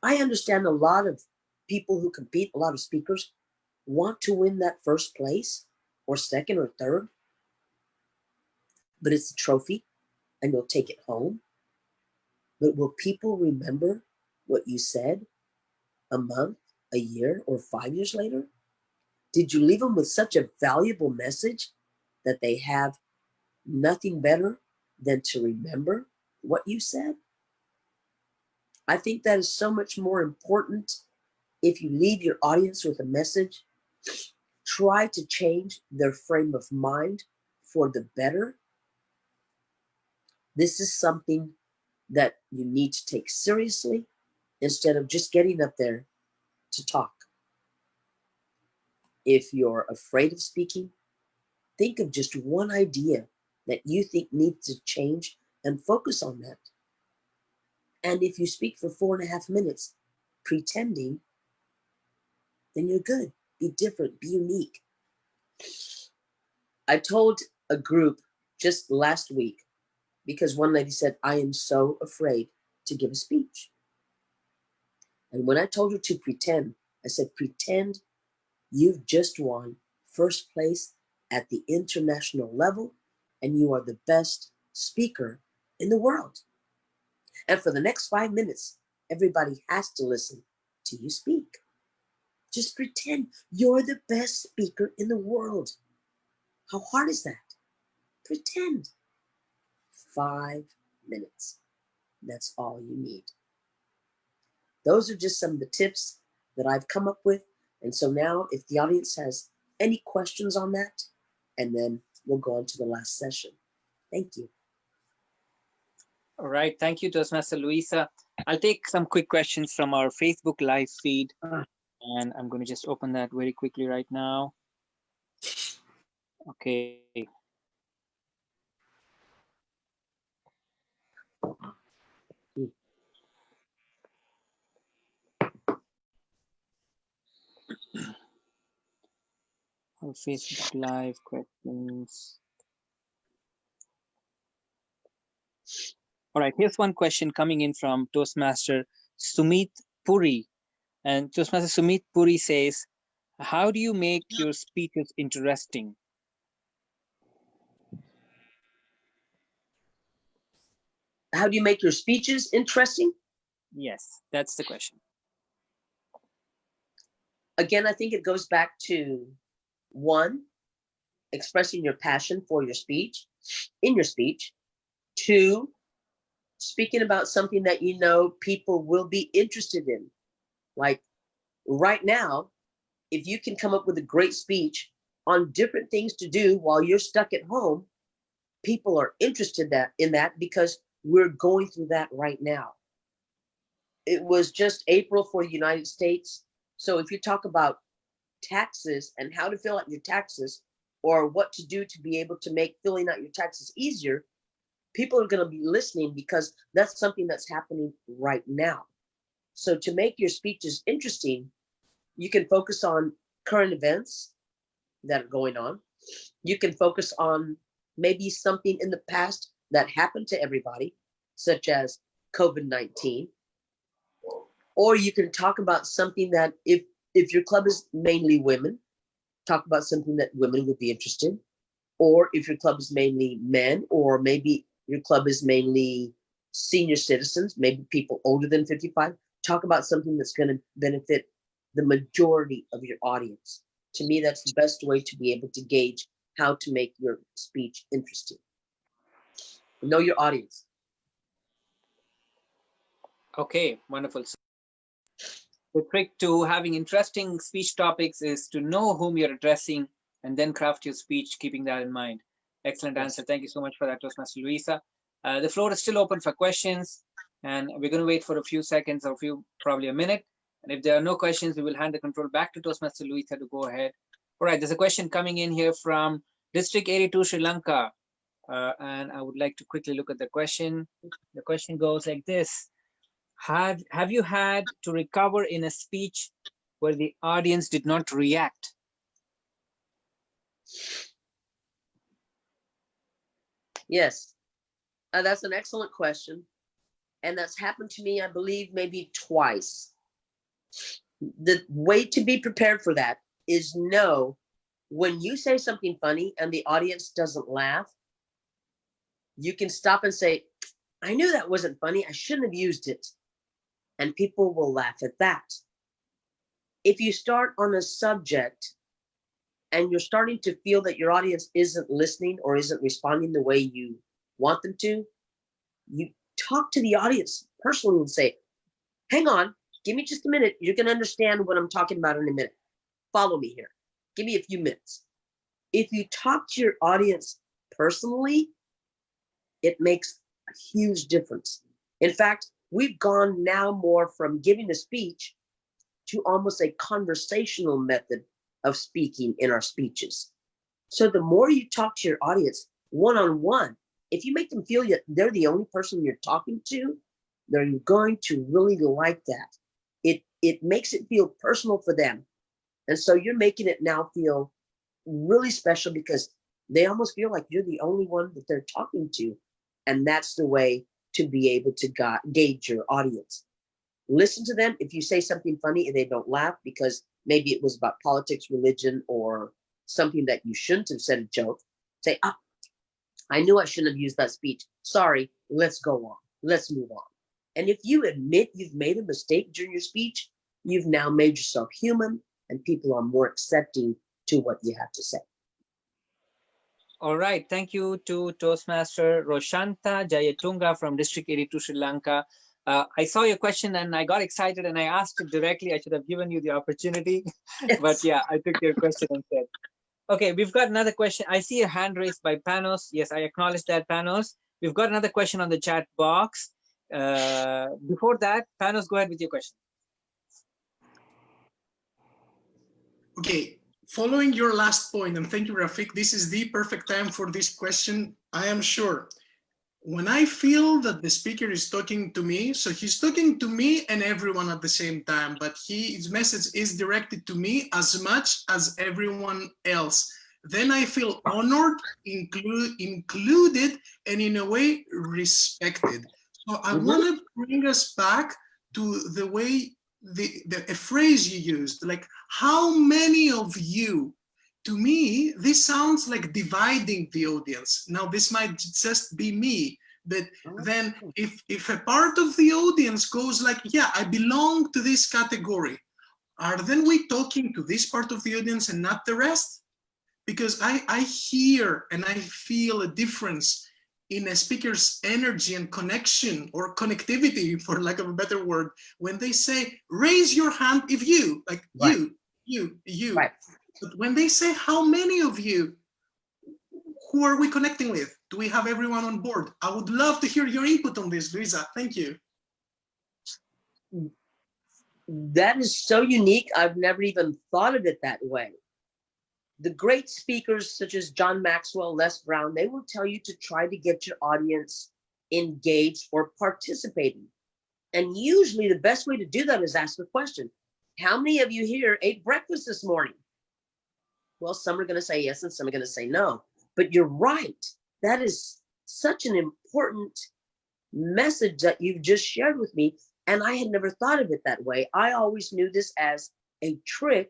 I understand a lot of people who compete, a lot of speakers, want to win that first place or second or third, but it's a trophy and you'll take it home. But will people remember what you said a month, a year, or 5 years later? Did you leave them with such a valuable message that they have nothing better than to remember what you said? I think that is so much more important. If you leave your audience with a message, try to change their frame of mind for the better. This is something that you need to take seriously instead of just getting up there to talk. If you're afraid of speaking, think of just one idea that you think needs to change and focus on that. And if you speak for 4.5 minutes pretending, then you're good. Be different, be unique. I told a group just last week, because one lady said, I am so afraid to give a speech. And when I told her to pretend, I said, pretend you've just won first place at the international level and you are the best speaker in the world. And for the next 5 minutes, everybody has to listen to you speak. Just pretend you're the best speaker in the world. How hard is that? Pretend. 5 minutes. That's all you need. Those are just some of the tips that I've come up with. And so now if the audience has any questions on that, and then we'll go on to the last session. Thank you. All right. Thank you, Toastmaster Luisa. I'll take some quick questions from our Facebook live feed. And I'm going to just open that very quickly right now. Okay. Our Facebook live questions. All right, here's one question coming in from Toastmaster Sumit Puri. And Toastmaster Sumit Puri says, how do you make your speeches interesting? How do you make your speeches interesting? Yes, that's the question. Again, I think it goes back to 1, expressing your passion for your speech, in your speech. 2, speaking about something that you know people will be interested in. Like right now, if you can come up with a great speech on different things to do while you're stuck at home, people are interested in that because we're going through that right now. It was just April for the United States. So if you talk about taxes and how to fill out your taxes or what to do to be able to make filling out your taxes easier, people are going to be listening because that's something that's happening right now. So to make your speeches interesting, you can focus on current events that are going on. You can focus on maybe something in the past that happened to everybody, such as COVID-19. Or you can talk about something that if your club is mainly women, talk about something that women would be interested in. Or if your club is mainly men, or maybe your club is mainly senior citizens, maybe people older than 55, talk about something that's going to benefit the majority of your audience. To me, that's the best way to be able to gauge how to make your speech interesting. Know your audience. Okay, wonderful. So the trick to having interesting speech topics is to know whom you're addressing and then craft your speech, keeping that in mind. Excellent answer. Thank you so much for that, Toastmaster Luisa. The floor is still open for questions, and we're going to wait for a few seconds or probably a minute. And if there are no questions, we will hand the control back to Toastmaster Luisa to go ahead. All right, there's a question coming in here from District 82, Sri Lanka. And I would like to quickly look at the question. The question goes like this. Have you had to recover in a speech where the audience did not react? Yes, that's an excellent question. And that's happened to me, I believe, maybe twice. The way to be prepared for that is know when you say something funny and the audience doesn't laugh, you can stop and say, I knew that wasn't funny. I shouldn't have used it. And people will laugh at that. If you start on a subject and you're starting to feel that your audience isn't listening or isn't responding the way you want them to, you talk to the audience personally and say, hang on, give me just a minute. You're going to understand what I'm talking about in a minute. Follow me here. Give me a few minutes. If you talk to your audience personally, it makes a huge difference. In fact, we've gone now more from giving a speech to almost a conversational method of speaking in our speeches. So the more you talk to your audience one-on-one, if you make them feel that they're the only person you're talking to, they're going to really like that. It makes it feel personal for them. And so you're making it now feel really special because they almost feel like you're the only one that they're talking to. And that's the way to be able to gauge your audience. Listen to them. If you say something funny and they don't laugh because maybe it was about politics, religion, or something that you shouldn't have said a joke, say, I knew I shouldn't have used that speech. Sorry, let's go on. Let's move on. And if you admit you've made a mistake during your speech, you've now made yourself human and people are more accepting to what you have to say. All right. Thank you to Toastmaster Roshanta Jayatunga from District 82, Sri Lanka. I saw your question and I got excited and I asked it directly. I should have given you the opportunity. But yeah, I took your question and said, okay, we've got another question. I see a hand raised by Panos. Yes, I acknowledge that, Panos. We've got another question on the chat box. Before that, Panos, go ahead with your question. Okay, following your last point, and thank you, Rafik, this is the perfect time for this question, I am sure. When I feel that the speaker is talking to me, so he's talking to me and everyone at the same time, but his message is directed to me as much as everyone else, then I feel honored, included, and in a way respected. So I want to bring us back to the way a phrase you used, like how many of you. To me, this sounds like dividing the audience. Now, this might just be me, but then if a part of the audience goes like, yeah, I belong to this category, are then we talking to this part of the audience and not the rest? Because I hear and I feel a difference in a speaker's energy and connection or connectivity, for lack of a better word, when they say, raise your hand if you, like you. Right. But when they say, how many of you, who are we connecting with? Do we have everyone on board? I would love to hear your input on this, Luisa. Thank you. That is so unique. I've never even thought of it that way. The great speakers such as John Maxwell, Les Brown, they will tell you to try to get your audience engaged or participating. And usually the best way to do that is ask a question. How many of you here ate breakfast this morning? Well, some are going to say yes and some are going to say no. But you're right. That is such an important message that you've just shared with me. And I had never thought of it that way. I always knew this as a trick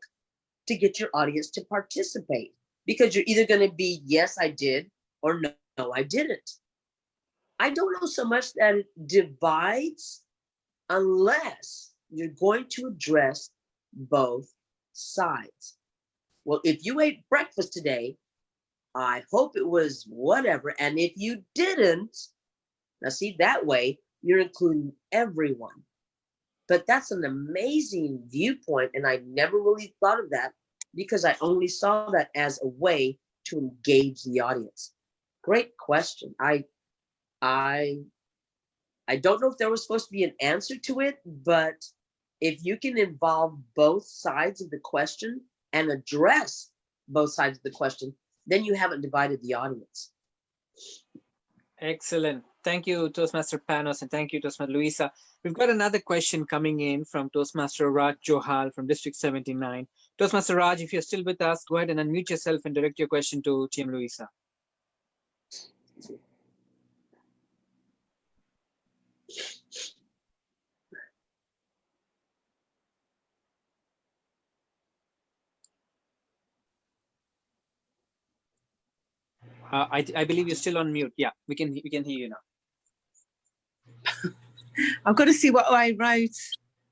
to get your audience to participate, because you're either going to be, yes, I did, or no, I didn't. I don't know so much that it divides unless you're going to address both sides. Well, if you ate breakfast today, I hope it was whatever. And if you didn't, now see, that way you're including everyone. But that's an amazing viewpoint. And I never really thought of that because I only saw that as a way to engage the audience. Great question. I don't know if there was supposed to be an answer to it, but if you can involve both sides of the question and address both sides of the question, then you haven't divided the audience. Excellent. Thank you, Toastmaster Panos, and thank you, Toastmaster Luisa. We've got another question coming in from Toastmaster Raj Johal from District 79. Toastmaster Raj, if you're still with us, go ahead and unmute yourself and direct your question to Team Luisa. I believe you're still on mute. Yeah, we can hear you now. I've got to see what I wrote.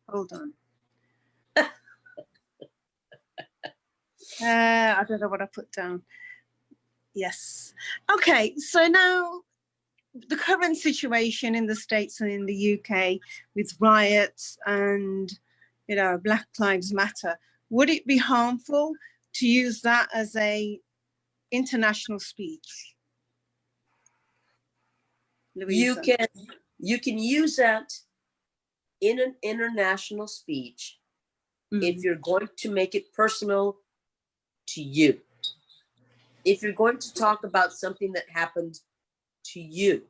Hold on. I don't know what I put down. Yes. Okay, so now the current situation in the States and in the UK with riots and, you know, Black Lives Matter, would it be harmful to use that as a international speech? Luisa. You can use that in an international speech if you're going to make it personal to you. If you're going to talk about something that happened to you,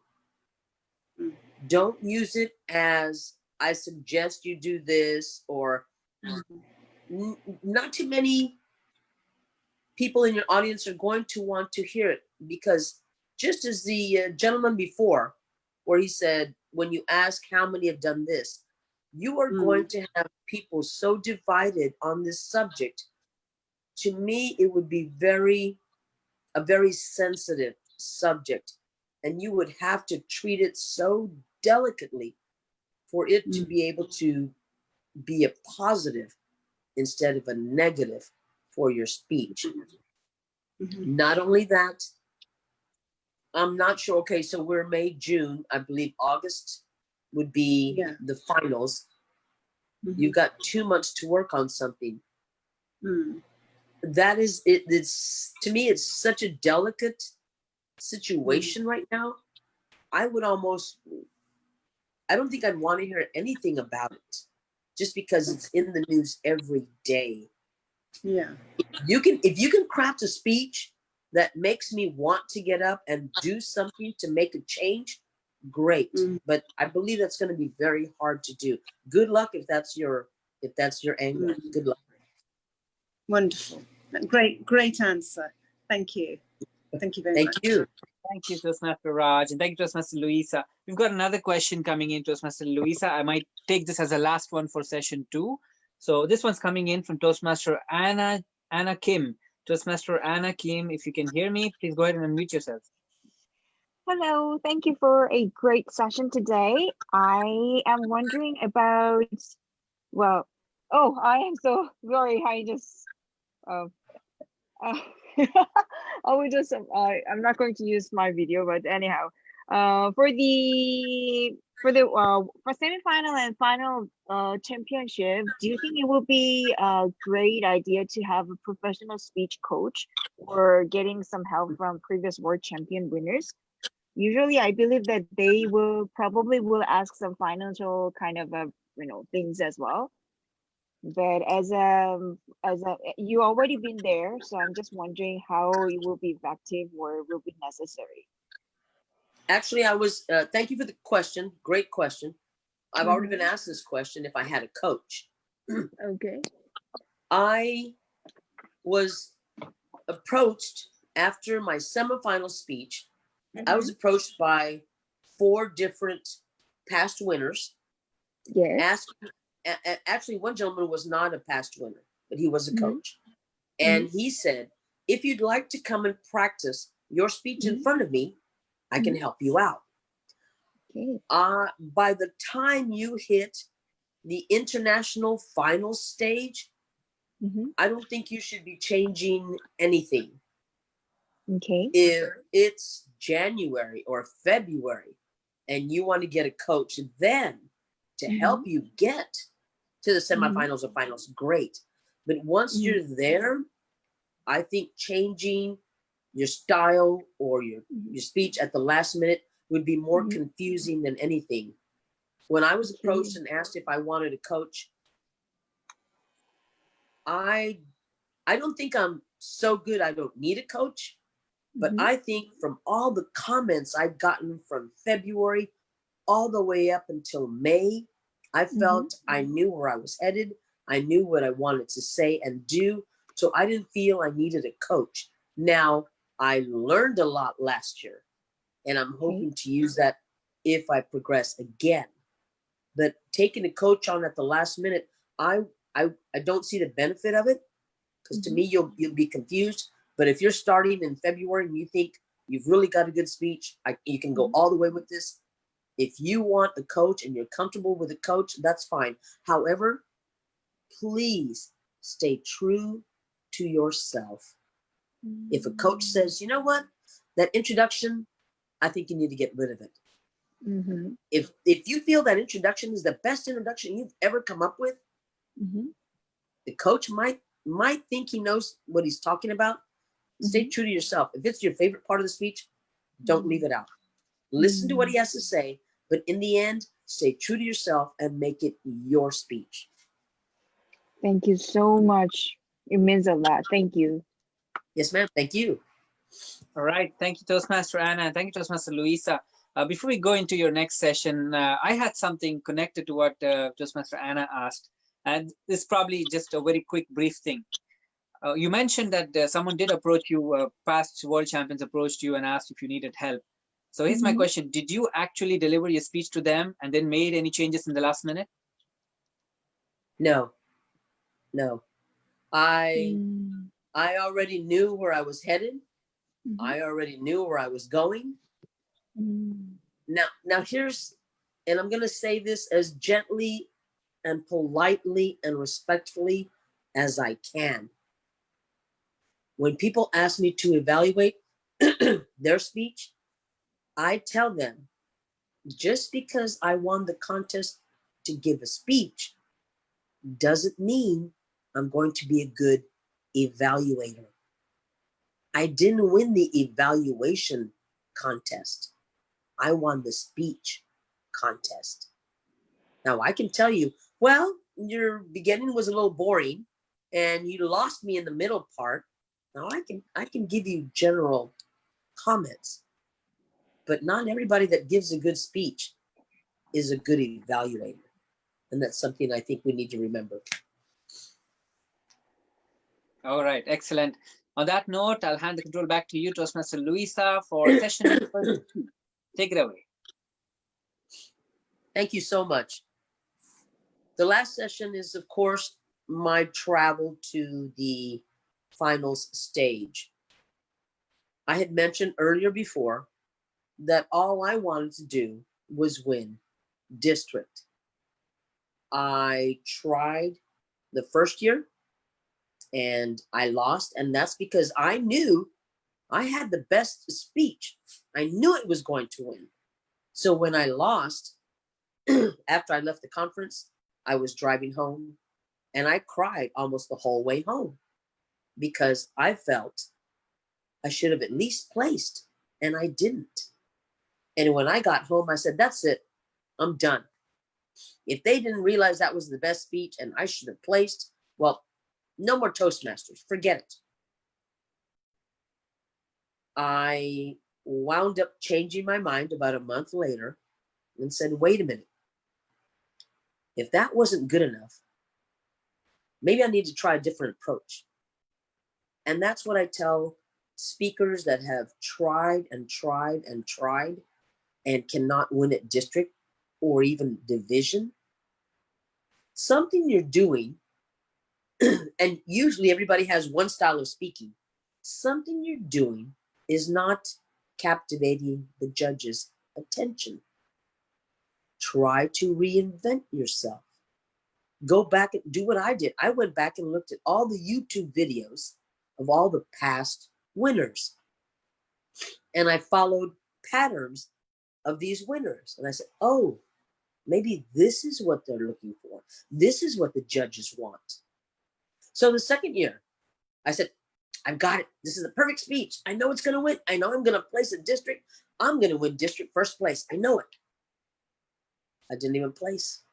don't use it as I suggest you do this, or not too many people in your audience are going to want to hear it, because just as the gentleman before, where he said, when you ask how many have done this, you are going to have people so divided on this subject. To me, it would be a very sensitive subject, and you would have to treat it so delicately for it to be able to be a positive instead of a negative for your speech. Not only that, I'm not sure. Okay, so we're May, June. I believe August would be the finals. You've got 2 months to work on something. That is it. It's, to me, it's such a delicate situation right now. I don't think I'd want to hear anything about it, just because it's in the news every day. Yeah. If you can craft a speech that makes me want to get up and do something to make a change, great. But I believe that's going to be very hard to do. Good luck if that's your angle. Good luck. Wonderful. Great answer. Thank you. Thank you very much. Thank you. Thank you, Toastmaster Raj, and thank you, Toastmaster Luisa. We've got another question coming in, Toastmaster Luisa. I might take this as the last one for session 2. So this one's coming in from Toastmaster Anna Kim. Toastmaster Anna Kim, if you can hear me, please go ahead and unmute yourself. Hello, thank you for a great session today. I am wondering about, well, oh, I am so sorry. I just, I will just, I'm not going to use my video, but anyhow, for semifinal and final championship, do you think it would be a great idea to have a professional speech coach or getting some help from previous world champion winners? Usually, I believe that they will ask some financial kind of things as well. But as you already been there, so I'm just wondering how it will be effective or will be necessary. Actually, I was. Thank you for the question. Great question. I've already been asked this question if I had a coach. Okay. I was approached after my semifinal speech. I was approached by 4 different past winners. Yes. Actually, one gentleman was not a past winner, but he was a coach. And he said, if you'd like to come and practice your speech in front of me, I can help you out. Okay. By the time you hit the international final stage, I don't think you should be changing anything. Okay. If it's January or February and you want to get a coach then to help you get to the semifinals or finals, great. But once you're there, I think changing your style or your speech at the last minute would be more confusing than anything. When I was approached and asked if I wanted a coach, I don't think I'm so good I don't need a coach. But I think from all the comments I've gotten from February all the way up until May, I felt I knew where I was headed. I knew what I wanted to say and do. So I didn't feel I needed a coach. Now, I learned a lot last year, and I'm hoping to use that if I progress again. But taking a coach on at the last minute, I don't see the benefit of it, because to me, you'll be confused. But if you're starting in February and you think you've really got a good speech, you can go all the way with this. If you want a coach and you're comfortable with a coach, that's fine. However, please stay true to yourself. If a coach says, you know what, that introduction, I think you need to get rid of it. If you feel that introduction is the best introduction you've ever come up with, the coach might think he knows what he's talking about. Stay true to yourself. If it's your favorite part of the speech, don't leave it out. Listen to what he has to say, but in the end, stay true to yourself and make it your speech. Thank you so much. It means a lot. Thank you. Yes, ma'am. Thank you. All right. Thank you, Toastmaster Anna, and thank you, Toastmaster Luisa. Before we go into your next session, I had something connected to what Toastmaster Anna asked. And this is probably just a very quick, brief thing. You mentioned that someone did approach you, past world champions approached you and asked if you needed help. So here's my question. Did you actually deliver your speech to them and then made any changes in the last minute? No, no. I already knew where I was headed. I already knew where I was going. Now here's, and I'm going to say this as gently and politely and respectfully as I can. When people ask me to evaluate their speech, I tell them, just because I won the contest to give a speech doesn't mean I'm going to be a good evaluator. I didn't win the evaluation contest. I won the speech contest. Now I can tell you, well, your beginning was a little boring and you lost me in the middle part. Now I can give you general comments, but not everybody that gives a good speech is a good evaluator. And that's something I think we need to remember. All right, excellent. On that note, I'll hand the control back to you, Toastmaster Luisa, for session number 2. Take it away. Thank you so much. The last session is, of course, my travel to the finals stage. I had mentioned earlier before that all I wanted to do was win district. I tried the first year and I lost, and that's because I knew I had the best speech. I knew it was going to win. So when I lost, after I left the conference, I was driving home and I cried almost the whole way home because I felt I should have at least placed, and I didn't. And when I got home, I said, that's it. I'm done. If they didn't realize that was the best speech and I should have placed, well, no more Toastmasters. Forget it. I wound up changing my mind about a month later and said, wait a minute. If that wasn't good enough, maybe I need to try a different approach. And that's what I tell speakers that have tried and tried and tried and cannot win at district or even division. Something you're doing, and usually everybody has one style of speaking, something you're doing is not captivating the judge's attention. Try to reinvent yourself. Go back and do what I did. I went back and looked at all the YouTube videos of all the past winners. And I followed patterns of these winners. And I said, oh, maybe this is what they're looking for. This is what the judges want. So the second year, I said, I've got it. This is the perfect speech. I know it's going to win. I know I'm going to place a district. I'm going to win district first place. I know it. I didn't even place.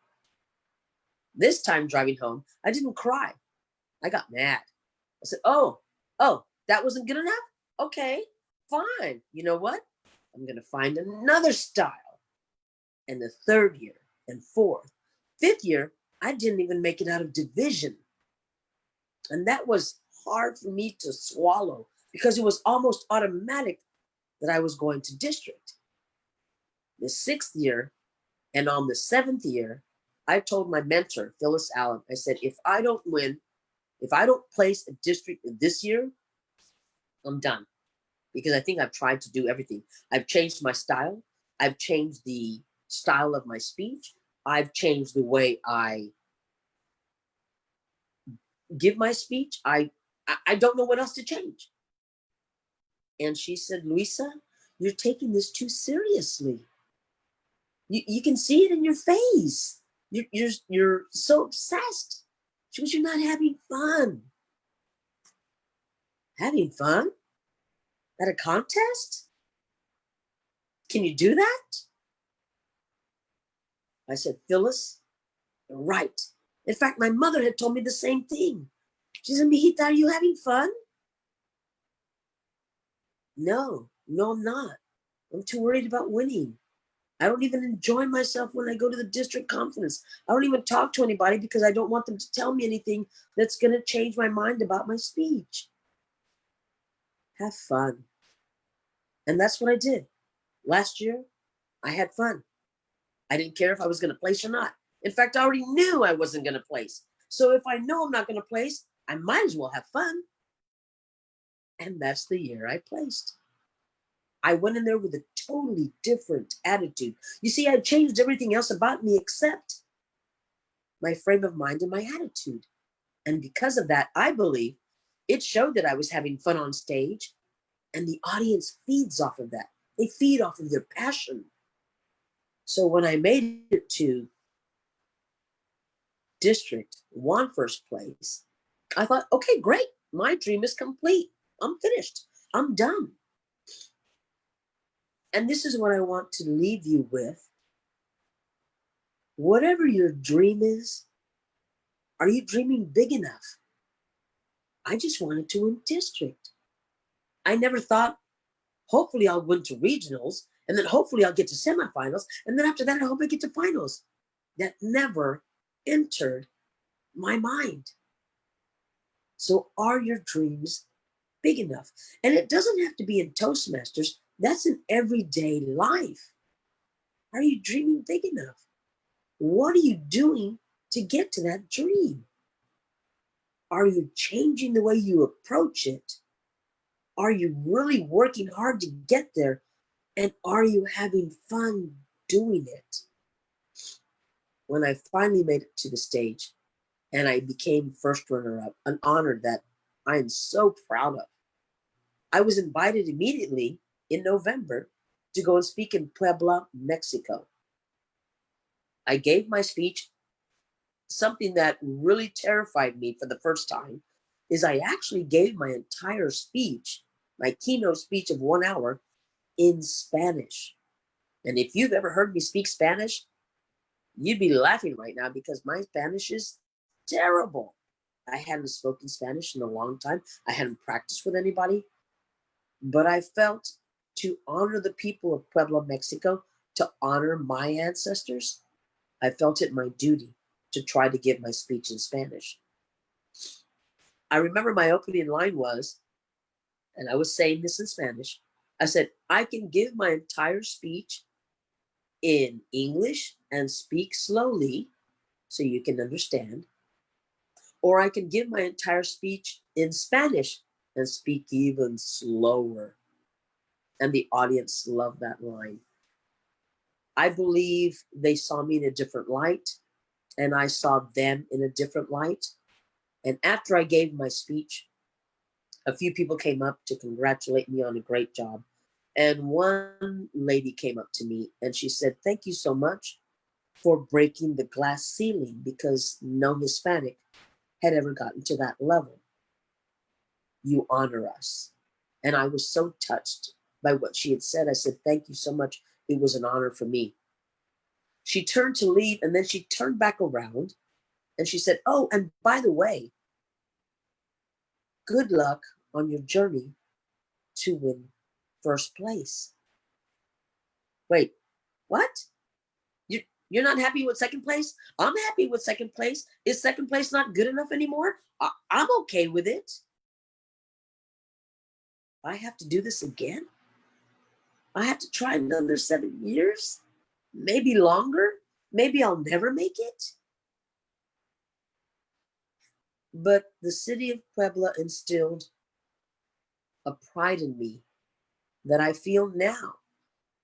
This time driving home, I didn't cry. I got mad. I said, oh, that wasn't good enough? Okay, fine. You know what? I'm going to find another style. And the third year and fourth, fifth year, I didn't even make it out of division. And that was hard for me to swallow because it was almost automatic that I was going to district. The sixth year and on the seventh year, I told my mentor, Phyllis Allen, I said, if I don't win, if I don't place a district this year, I'm done. Because I think I've tried to do everything. I've changed my style. I've changed the style of my speech. I've changed the way I give my speech. I don't know what else to change. And she said, Luisa, you're taking this too seriously. You can see it in your face. You're so obsessed. She goes, you're not having fun. Having fun? At a contest? Can you do that? I said, Phyllis, you're right. In fact, my mother had told me the same thing. She said, Mijita, are you having fun? No, I'm not. I'm too worried about winning. I don't even enjoy myself when I go to the district conference. I don't even talk to anybody because I don't want them to tell me anything that's going to change my mind about my speech. Have fun. And that's what I did. Last year, I had fun. I didn't care if I was going to place or not. In fact, I already knew I wasn't going to place. So if I know I'm not going to place, I might as well have fun. And that's the year I placed. I went in there with a totally different attitude. You see, I changed everything else about me except my frame of mind and my attitude. And because of that, I believe it showed that I was having fun on stage, and the audience feeds off of that. They feed off of their passion. So when I made it to district, won first place, I thought, okay, great. My dream is complete. I'm finished. I'm done. And this is what I want to leave you with. Whatever your dream is, are you dreaming big enough? I just wanted to win district. I never thought, hopefully I'll win to regionals, and then hopefully I'll get to semifinals, and then after that, I hope I get to finals. That never entered my mind. So are your dreams big enough? And it doesn't have to be in Toastmasters. That's in everyday life. Are you dreaming big enough? What are you doing to get to that dream? Are you changing the way you approach it? Are you really working hard to get there? And are you having fun doing it? When I finally made it to the stage and I became first runner-up, an honor that I am so proud of, I was invited immediately in November to go and speak in Puebla, Mexico. I gave my speech. Something that really terrified me for the first time is I actually gave my entire speech, my keynote speech of 1 hour, in Spanish. And if you've ever heard me speak Spanish, you'd be laughing right now because my Spanish is terrible. I hadn't spoken Spanish in a long time. I hadn't practiced with anybody. But I felt to honor the people of Puebla, Mexico, to honor my ancestors, I felt it my duty to try to give my speech in Spanish. I remember my opening line was, and I was saying this in Spanish, I said, I can give my entire speech in English and speak slowly so you can understand, or I can give my entire speech in Spanish and speak even slower. And the audience loved that line. I believe they saw me in a different light, and I saw them in a different light. And after I gave my speech, a few people came up to congratulate me on a great job. And one lady came up to me and she said, thank you so much for breaking the glass ceiling, because no Hispanic had ever gotten to that level. You honor us. And I was so touched by what she had said. I said, thank you so much. It was an honor for me. She turned to leave, and then she turned back around and she said, oh, and by the way, good luck on your journey to win first place. Wait, what? You're not happy with second place? I'm happy with second place. Is second place not good enough anymore? I'm okay with it. I have to do this again? I have to try another 7 years? Maybe longer? Maybe I'll never make it? But the city of Puebla instilled a pride in me that I feel now.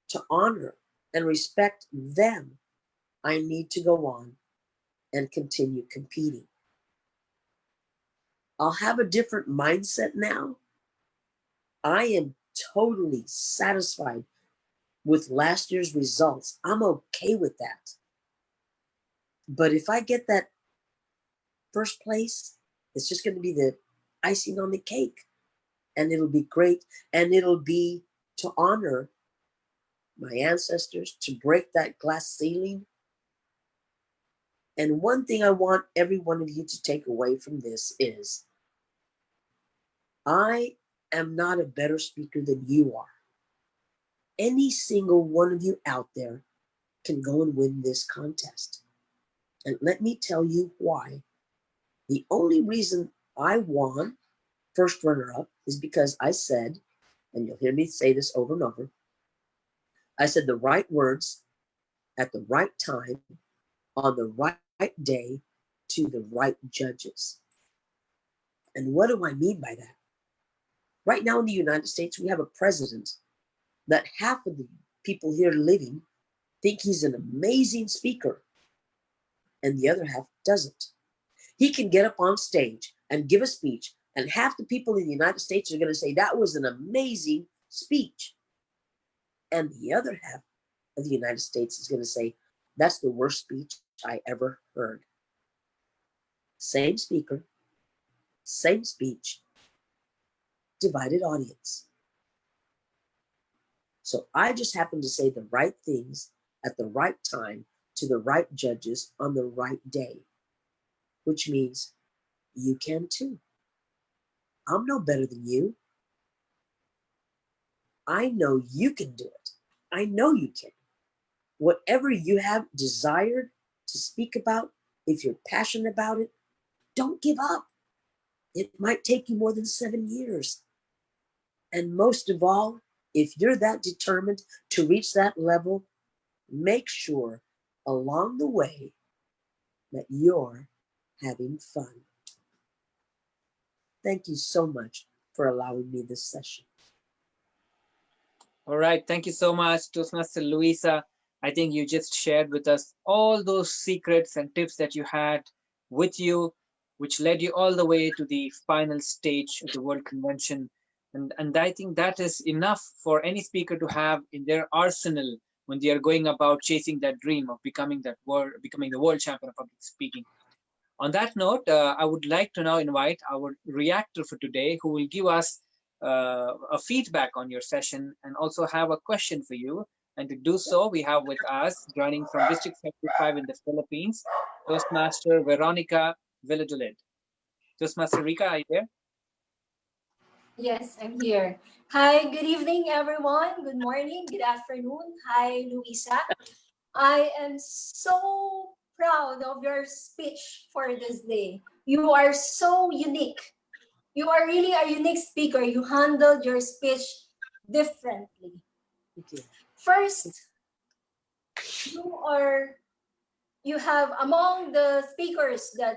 To honor and respect them, I need to go on and continue competing. I'll have a different mindset now. I am totally satisfied with last year's results. I'm okay with that. But if I get that first place, it's just going to be the icing on the cake. And it'll be great. And it'll be to honor my ancestors, to break that glass ceiling. And one thing I want every one of you to take away from this is, I am not a better speaker than you are. Any single one of you out there can go and win this contest. And let me tell you why. The only reason I won first runner-up is because I said, and you'll hear me say this over and over, I said the right words at the right time on the right day to the right judges. And what do I mean by that? Right now in the United States, we have a president that half of the people here living think he's an amazing speaker, and the other half doesn't. He can get up on stage and give a speech, and half the people in the United States are going to say that was an amazing speech. And the other half of the United States is going to say, that's the worst speech I ever heard. Same speaker, same speech, divided audience. So I just happened to say the right things at the right time to the right judges on the right day, which means you can too. I'm no better than you. I know you can do it. I know you can. Whatever you have desired to speak about, if you're passionate about it, don't give up. It might take you more than 7 years. And most of all, if you're that determined to reach that level, make sure along the way that you're having fun. Thank you so much for allowing me this session. All right, thank you so much, Toastmaster Luisa. I think you just shared with us all those secrets and tips that you had with you, which led you all the way to the final stage of the World Convention. And I think that is enough for any speaker to have in their arsenal when they are going about chasing that dream of becoming the world champion of public speaking. On that note, I would like to now invite our reactor for today, who will give us a feedback on your session and also have a question for you. And to do so, we have with us, joining from District 75 in the Philippines, Toastmaster Veronica Villadolid. Toastmaster Rika, are you there? Yes, I'm here. Hi, good evening, everyone. Good morning, good afternoon. Hi, Luisa. I am so proud of your speech for this day. You are so unique. You are really a unique speaker. You handled your speech differently. First, you have among the speakers that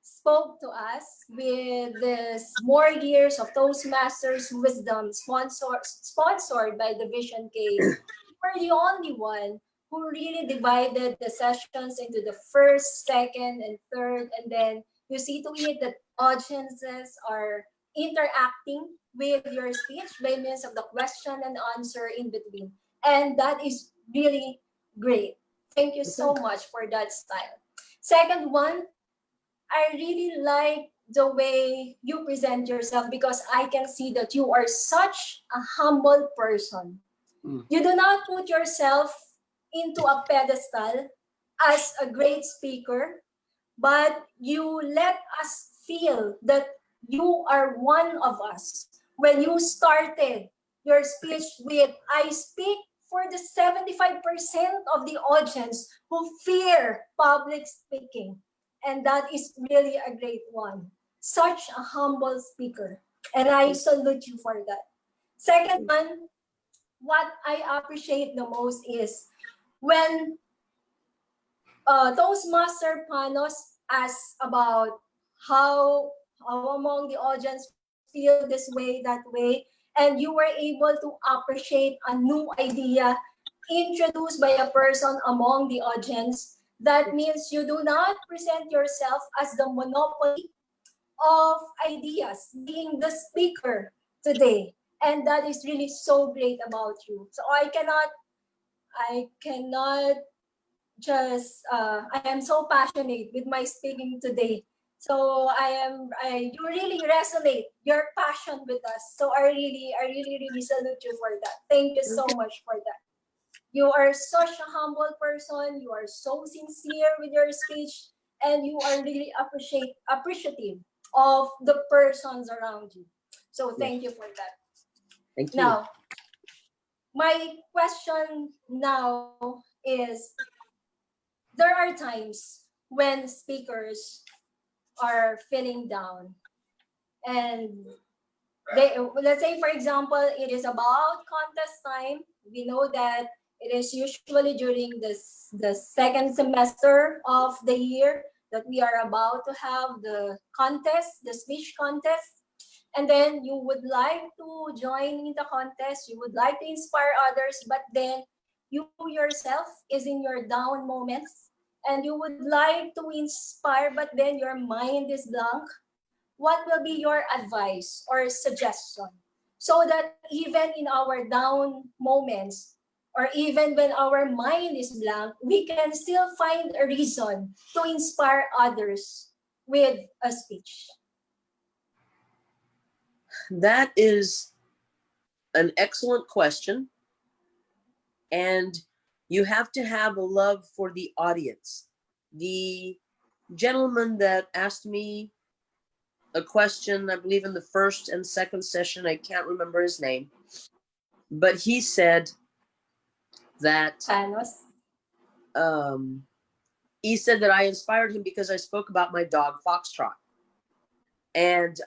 spoke to us with this more years of Toastmasters wisdom sponsored by Division K. We're the only one who really divided the sessions into the first, second, and third, and then you see to it that audiences are interacting with your speech by means of the question and answer in between. And that is really great. Thank you so much for that style. Second one, I really like the way you present yourself because I can see that you are such a humble person. You do not put yourself into a pedestal as a great speaker, but you let us feel that you are one of us. When you started your speech with, I speak for the 75% of the audience who fear public speaking. And that is really a great one. Such a humble speaker. And I salute you for that. Second one, what I appreciate the most is when Toastmaster Panos asks about how among the audience feel this way, that way, and you were able to appreciate a new idea introduced by a person among the audience. That means you do not present yourself as the monopoly of ideas, being the speaker today. And that is really so great about you. So I cannot just, I am so passionate with my speaking today. So you really resonate your passion with us. So I really salute you for that. Thank you so much for that. You are such a humble person. You are so sincere with your speech, and you are really appreciative of the persons around you. So Yeah. thank you for that. Thank you. Now, my question now is, there are times when speakers are feeling down, and they, let's say for example, it is about contest time. We know that it is usually during the second semester of the year that we are about to have the contest, the speech contest. And then you would like to join in the contest, you would like to inspire others, but then you yourself is in your down moments, and you would like to inspire, but then your mind is blank. What will be your advice or suggestion so that even in our down moments, or even when our mind is blank, we can still find a reason to inspire others with a speech? That is an excellent question. And you have to have a love for the audience. The gentleman that asked me a question, I believe in the first and second session, I can't remember his name, but he said that he said that I inspired him because I spoke about my dog Foxtrot. And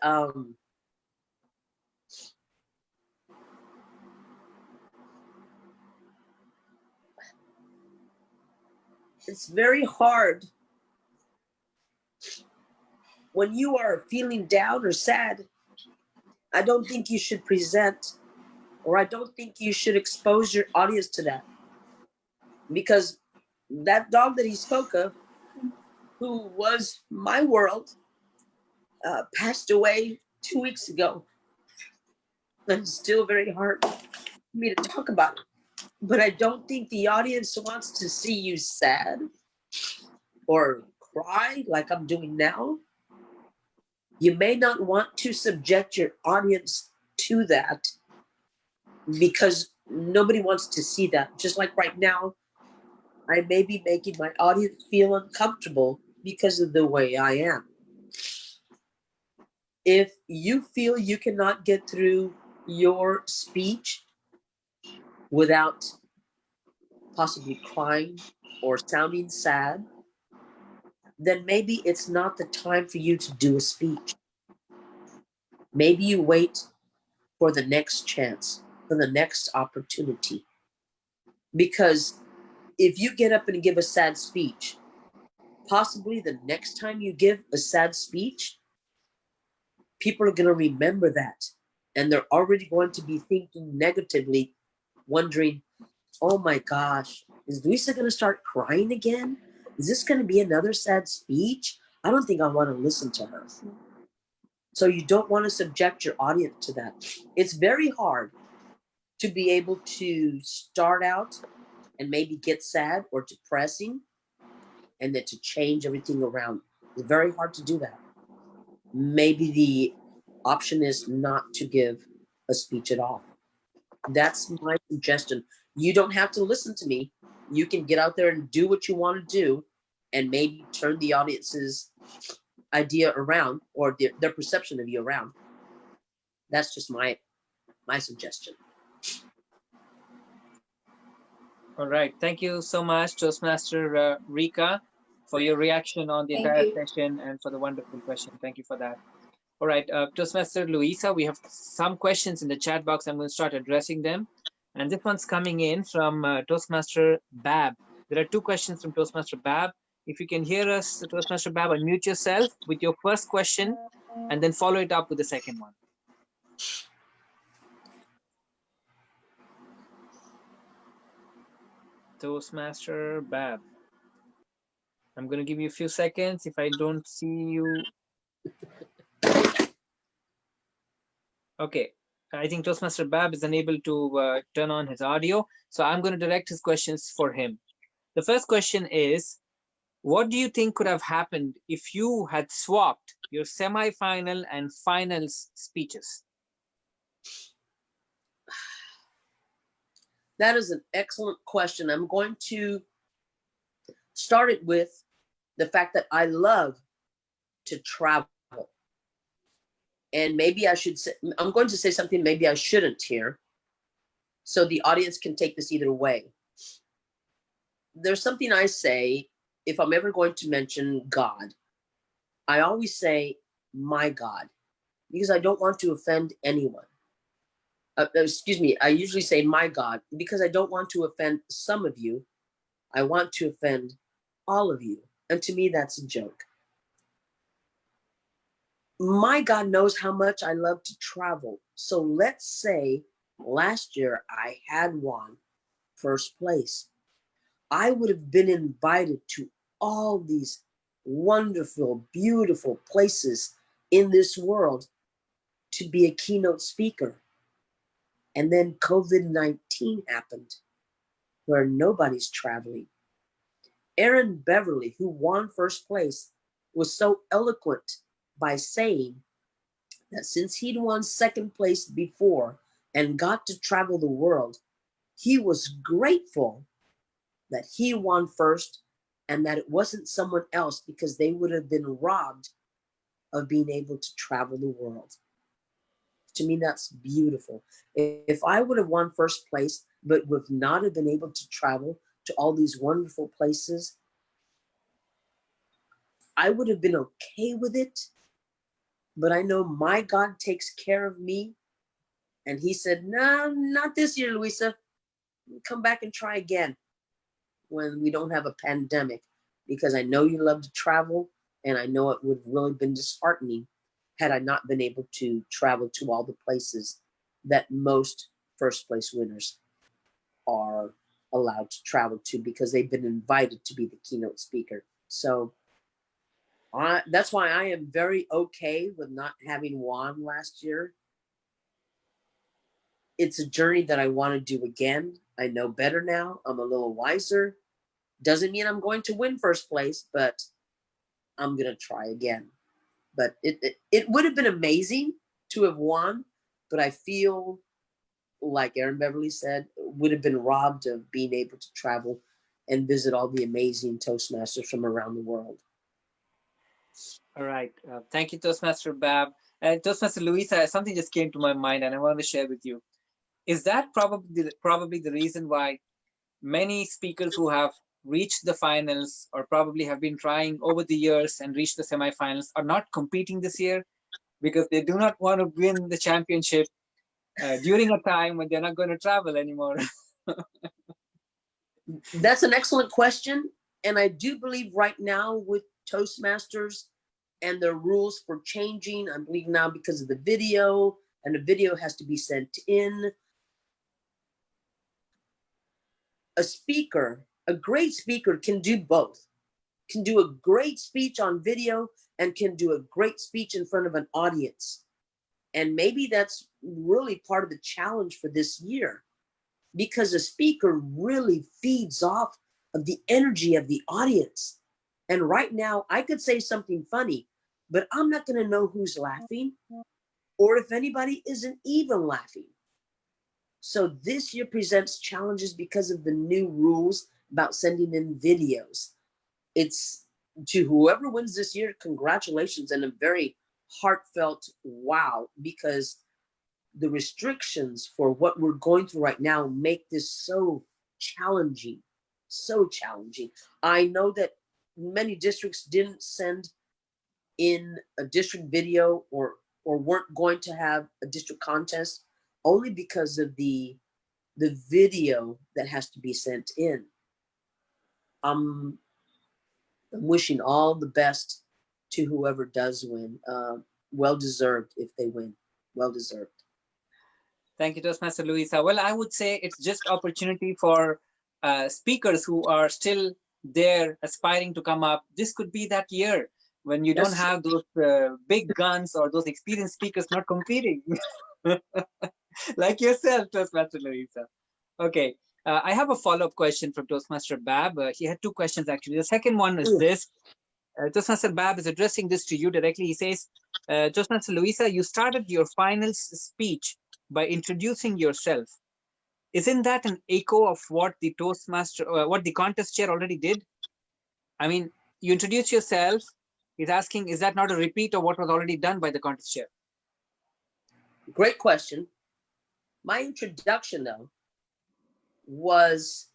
it's very hard when you are feeling down or sad. I don't think you should present, or I don't think you should expose your audience to that, because that dog that he spoke of, who was my world, passed away 2 weeks ago. And it's still very hard for me to talk about it. But I don't think the audience wants to see you sad or cry like I'm doing now. You may not want to subject your audience to that, because nobody wants to see that. Just like right now, I may be making my audience feel uncomfortable because of the way I am. If you feel you cannot get through your speech without possibly crying or sounding sad, then maybe it's not the time for you to do a speech. Maybe you wait for the next chance, for the next opportunity. Because if you get up and give a sad speech, possibly the next time you give a sad speech, people are going to remember that. And they're already going to be thinking negatively, wondering, oh my gosh, is Luisa going to start crying again? Is this going to be another sad speech? I don't think I want to listen to her. So you don't want to subject your audience to that. It's very hard to be able to start out and maybe get sad or depressing, and then to change everything around. It's very hard to do that. Maybe the option is not to give a speech at all. That's my suggestion. You don't have to listen to me. You can get out there and do what you want to do, and maybe turn the audience's idea around, or their perception of you around. That's just my suggestion. All right. Thank you so much, Toastmaster Rika, for your reaction on the entire session and for the wonderful question. Thank you for that. All right, Toastmaster Luisa, we have some questions in the chat box. I'm going to start addressing them. And this one's coming in from Toastmaster Bab. There are two questions from Toastmaster Bab. If you can hear us, Toastmaster Bab, unmute yourself with your first question and then follow it up with the second one. Toastmaster Bab. I'm going to give you a few seconds. If I don't see you. Okay. I think Toastmaster Bab is unable to turn on his audio. So I'm going to direct his questions for him. The first question is, what do you think could have happened if you had swapped your semi-final and finals speeches? That is an excellent question. I'm going to start it with the fact that I love to travel. And maybe I should say, I'm going to say something maybe I shouldn't here, so the audience can take this either way. There's something I say if I'm ever going to mention God. I always say, my God, because I don't want to offend anyone. Excuse me, I usually say, my God, because I don't want to offend some of you. I want to offend all of you. And to me, that's a joke. My God knows how much I love to travel. So let's say last year I had won first place. I would have been invited to all these wonderful, beautiful places in this world to be a keynote speaker. And then COVID-19 happened, where nobody's traveling. Aaron Beverly, who won first place, was so eloquent by saying that since he'd won second place before and got to travel the world, he was grateful that he won first and that it wasn't someone else, because they would have been robbed of being able to travel the world. To me, that's beautiful. If I would have won first place, but would not have been able to travel to all these wonderful places, I would have been okay with it. But I know my God takes care of me. And he said, no, not this year, Luisa. Come back and try again when we don't have a pandemic, because I know you love to travel, and I know it would have really been disheartening had I not been able to travel to all the places that most first place winners are allowed to travel to, because they've been invited to be the keynote speaker. So that's why I am very okay with not having won last year. It's a journey that I want to do again. I know better now. I'm a little wiser. Doesn't mean I'm going to win first place, but I'm going to try again. But it would have been amazing to have won, but I feel like Aaron Beverly said, would have been robbed of being able to travel and visit all the amazing Toastmasters from around the world. All right. Thank you, Toastmaster Bab. And Toastmaster Luisa, something just came to my mind and I want to share with you. Is that probably the reason why many speakers who have reached the finals, or probably have been trying over the years and reached the semifinals, are not competing this year? Because they do not want to win the championship during a time when they're not going to travel anymore. That's an excellent question. And I do believe right now with Toastmasters and their rules for changing, I believe now because of the video, and the video has to be sent in. A speaker, a great speaker, can do both. Can do a great speech on video and can do a great speech in front of an audience. And maybe that's really part of the challenge for this year, because a speaker really feeds off of the energy of the audience. And right now, I could say something funny, but I'm not going to know who's laughing or if anybody isn't even laughing. So this year presents challenges because of the new rules about sending in videos. It's to whoever wins this year, congratulations, and a very heartfelt wow, because the restrictions for what we're going through right now make this so challenging, so challenging. I know that many districts didn't send in a district video or weren't going to have a district contest only because of the video that has to be sent in. I'm wishing all the best to whoever does win. Well deserved if they win. Well deserved. Thank you, Toastmaster Luisa. Well, I would say it's just opportunity for speakers who are still there aspiring to come up. This could be that year when you don't have those big guns or those experienced speakers not competing. Like yourself, Toastmaster Luisa. Okay, I have a follow-up question from Toastmaster Bab. He had two questions actually. The second one is this. Toastmaster Bab is addressing this to you directly. He says, Toastmaster Luisa, you started your finals speech by introducing yourself. Isn't that an echo of what the what the contest chair already did? I mean, you introduce yourself. He's asking, is that not a repeat of what was already done by the contest chair? Great question. My introduction, though, was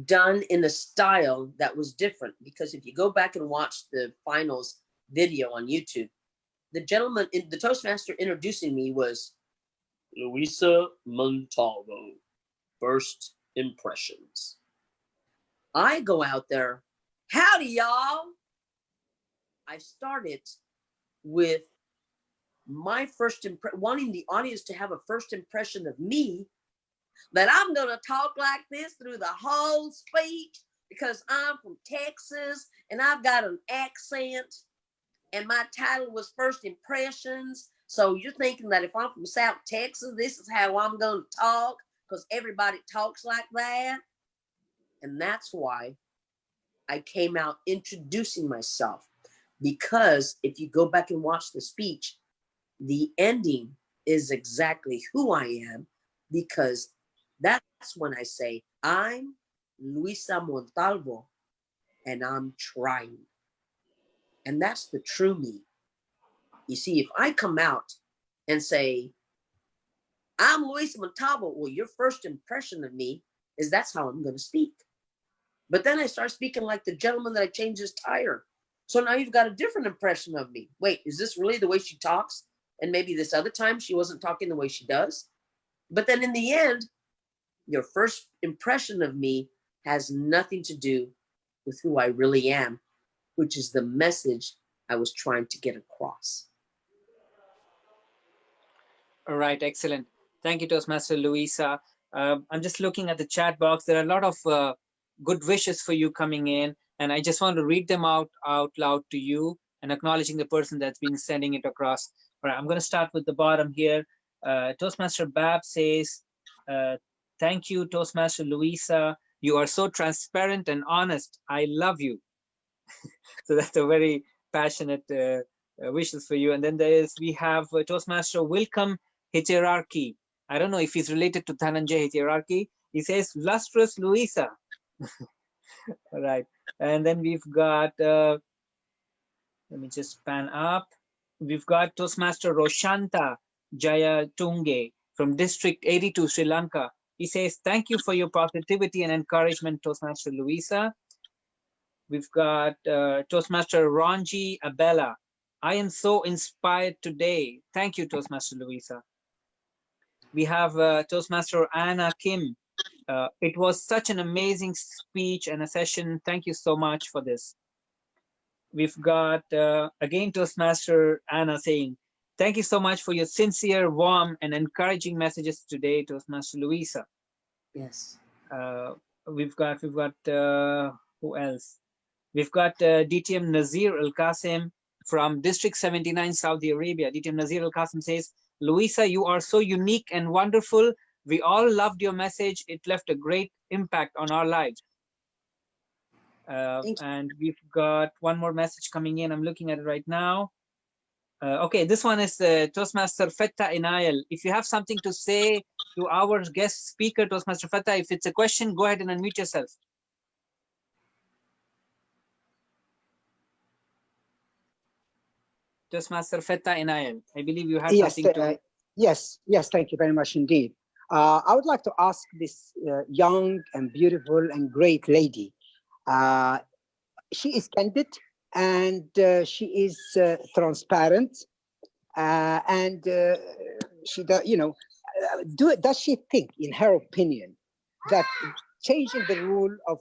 done in a style that was different, because if you go back and watch the finals video on YouTube, the gentleman, the Toastmaster introducing me was Luisa Montalvo, first impressions. I go out there, howdy y'all. I started with my first wanting the audience to have a first impression of me, that I'm going to talk like this through the whole speech because I'm from Texas and I've got an accent, and my title was First Impressions. So you're thinking that if I'm from South Texas, this is how I'm going to talk because everybody talks like that. And that's why I came out introducing myself, because if you go back and watch the speech, the ending is exactly who I am, because that's when I say, I'm Luisa Montalvo and I'm trying. And that's the true me. You see, if I come out and say, I'm Luisa Montalvo, well, your first impression of me is that's how I'm going to speak. But then I start speaking like the gentleman that I changed his tire. So now you've got a different impression of me. Wait, is this really the way she talks? And maybe this other time she wasn't talking the way she does. But then in the end, your first impression of me has nothing to do with who I really am, which is the message I was trying to get across. All right, excellent. Thank you, Toastmaster Luisa. I'm just looking at the chat box. There are a lot of good wishes for you coming in, and I just want to read them out loud to you and acknowledging the person that's been sending it across. All right, I'm going to start with the bottom here. Toastmaster Bab says, thank you, Toastmaster Luisa. You are so transparent and honest. I love you. So that's a very passionate wishes for you. And then we have Toastmaster Wilcome Hierarchy. I don't know if he's related to Dhananjay Hierarchy. He says, lustrous Luisa. All right. And then we've got, let me just pan up. We've got Toastmaster Roshanta Jayatunge from District 82, Sri Lanka. He says, thank you for your positivity and encouragement, Toastmaster Luisa. We've got Toastmaster Ronji Abella. I am so inspired today. Thank you, Toastmaster Luisa. We have Toastmaster Anna Kim. It was such an amazing speech and a session. Thank you so much for this. We've got, again, Toastmaster Anna saying, thank you so much for your sincere, warm, and encouraging messages today, Toastmaster Luisa. Yes. We've got who else? We've got DTM Nazir Al Qasim from District 79, Saudi Arabia. DTM Nazir Al Qasim says, Luisa, you are so unique and wonderful. We all loved your message. It left a great impact on our lives. And we've got one more message coming in. I'm looking at it right now. Okay, this one is Toastmaster Fetta Inayal. If you have something to say to our guest speaker, Toastmaster Fetta, if it's a question, go ahead and unmute yourself. Toastmaster Fetta Inayal, I believe you have something to... Yes, thank you very much indeed. I would like to ask this young and beautiful and great lady. She is candid and she is transparent, and she does, does she think, in her opinion, that changing the rule of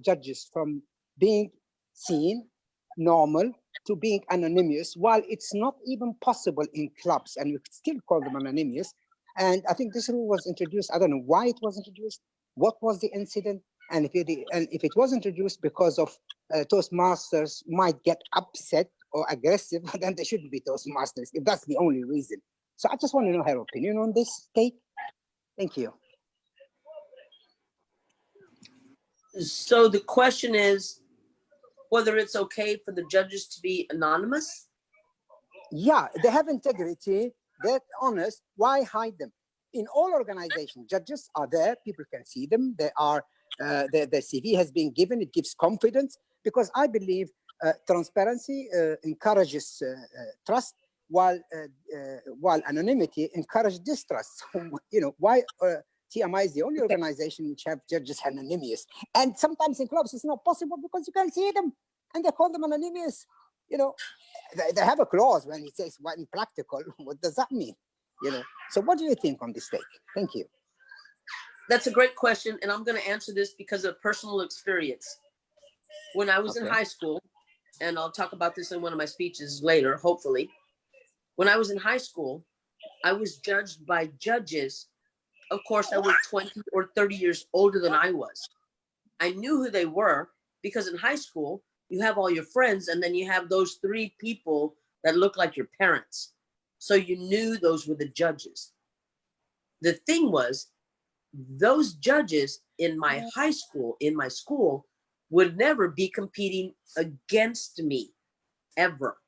judges from being seen, normal, to being anonymous, while it's not even possible in clubs, and we still call them anonymous. And I think this rule was introduced, I don't know why it was introduced, what was the incident, and if it was introduced because of Toastmasters might get upset or aggressive, then they shouldn't be Toastmasters, if that's the only reason. So I just want to know her opinion on this take. Thank you. So the question is whether it's okay for the judges to be anonymous? Yeah, they have integrity, they're honest, why hide them? In all organizations, judges are there, people can see them, they are, their CV has been given, it gives confidence, because I believe transparency encourages trust, while anonymity encourages distrust. So, why TMI is the only organization which have judges anonymous. And sometimes in clubs it's not possible because you can't see them and they call them anonymous. They have a clause when it says when practical. What does that mean? So what do you think on this take? Thank you. That's a great question, and I'm going to answer this because of personal experience. When I was in high school, and I'll talk about this in one of my speeches later, hopefully. When I was in high school, I was judged by judges, of course, that were 20 or 30 years older than I was. I knew who they were because in high school, you have all your friends, and then you have those 3 people that look like your parents. So you knew those were the judges. The thing was, those judges in my high school, in my school, would never be competing against me, ever.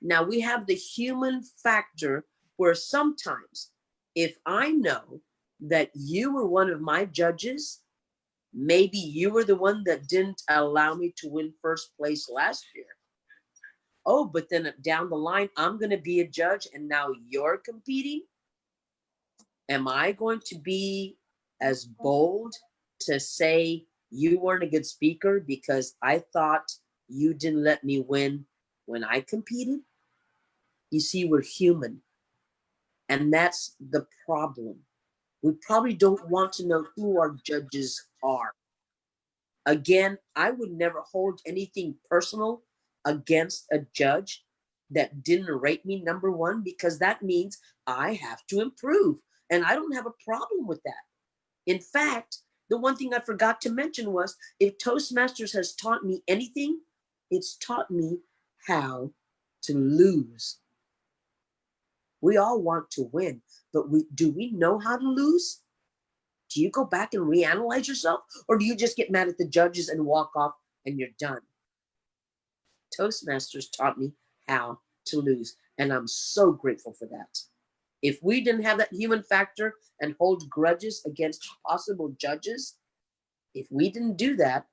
Now we have the human factor where sometimes if I know that you were one of my judges, maybe you were the one that didn't allow me to win first place last year. Oh, but then down the line, I'm going to be a judge and now you're competing. Am I going to be as bold to say you weren't a good speaker because I thought you didn't let me win when I competed? You see, we're human. And that's the problem. We probably don't want to know who our judges are. Again, I would never hold anything personal against a judge that didn't rate me number 1, because that means I have to improve. And I don't have a problem with that. In fact, the one thing I forgot to mention was, if Toastmasters has taught me anything, it's taught me how to lose. We all want to win, but do we know how to lose? Do you go back and reanalyze yourself? Or do you just get mad at the judges and walk off and you're done? Toastmasters taught me how to lose, and I'm so grateful for that. If we didn't have that human factor and hold grudges against possible judges, if we didn't do that,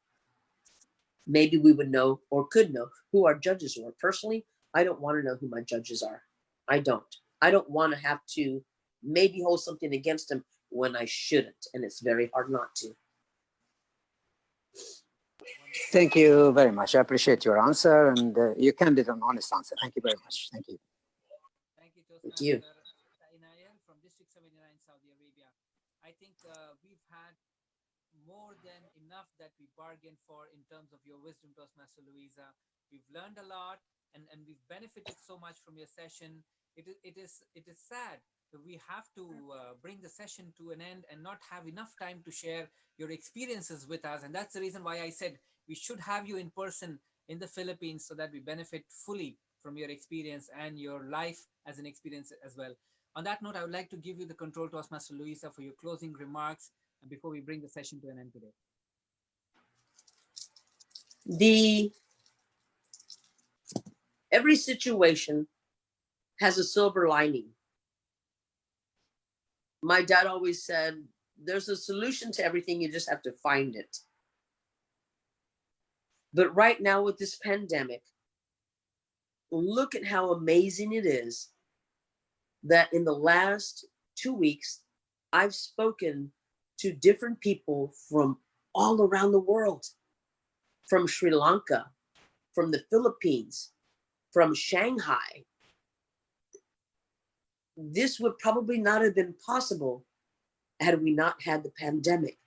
maybe we would know or could know who our judges were. Personally, I don't want to know who my judges are. I don't. I don't want to have to maybe hold something against them when I shouldn't, and it's very hard not to. Thank you very much. I appreciate your answer and your candid and honest answer. Thank you very much. Thank you. Thank you, Thank you. Inayal from District 79, Saudi Arabia. I think we've had more than enough that we bargained for in terms of your wisdom, Toastmaster Luisa. We've learned a lot and we've benefited so much from your session. It is sad that we have to bring the session to an end and not have enough time to share your experiences with us. And that's the reason why I said we should have you in person in the Philippines so that we benefit fully from your experience and your life as an experience as well. On that note, I would like to give you the control, Toastmaster Luisa, for your closing remarks and before we bring the session to an end today. Every situation has a silver lining. My dad always said, there's a solution to everything, you just have to find it. But right now with this pandemic, look at how amazing it is that in the last 2 weeks, I've spoken to different people from all around the world, from Sri Lanka, from the Philippines, from Shanghai. This would probably not have been possible had we not had the pandemic.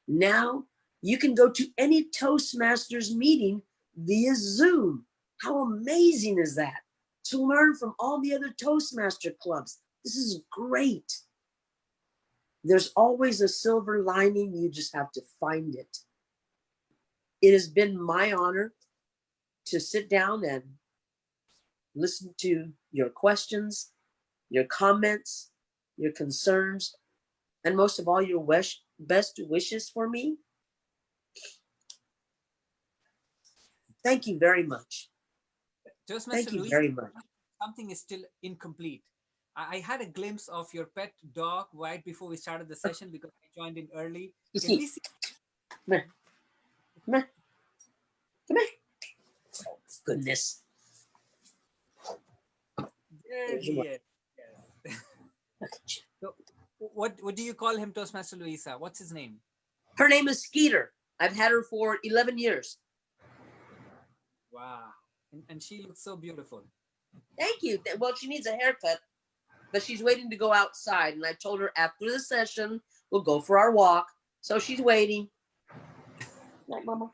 Now you can go to any Toastmasters meeting via Zoom. How amazing is that? To learn from all the other Toastmaster clubs. This is great. There's always a silver lining. You just have to find it. It has been my honor to sit down and listen to your questions, your comments, your concerns, and most of all, your best wishes for me. Thank you very much. Toastmaster Thank you Luisa, very much. something is still incomplete. I had a glimpse of your pet dog right before we started the session because I joined in early. Can we see? Come here. Come here. Come here. Oh, goodness. There he is. Yes. So, what do you call him, Toastmaster Luisa? What's his name? Her name is Skeeter. I've had her for 11 years. Wow. And she looks so beautiful. Thank you. Well, she needs a haircut, but she's waiting to go outside. And I told her after the session, we'll go for our walk. So she's waiting. Right, Mama?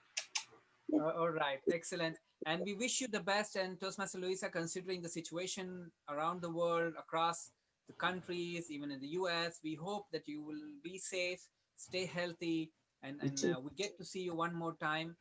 All right. Excellent. And we wish you the best. And Toastmaster Luisa, considering the situation around the world, across the countries, even in the US, we hope that you will be safe, stay healthy, and we get to see you one more time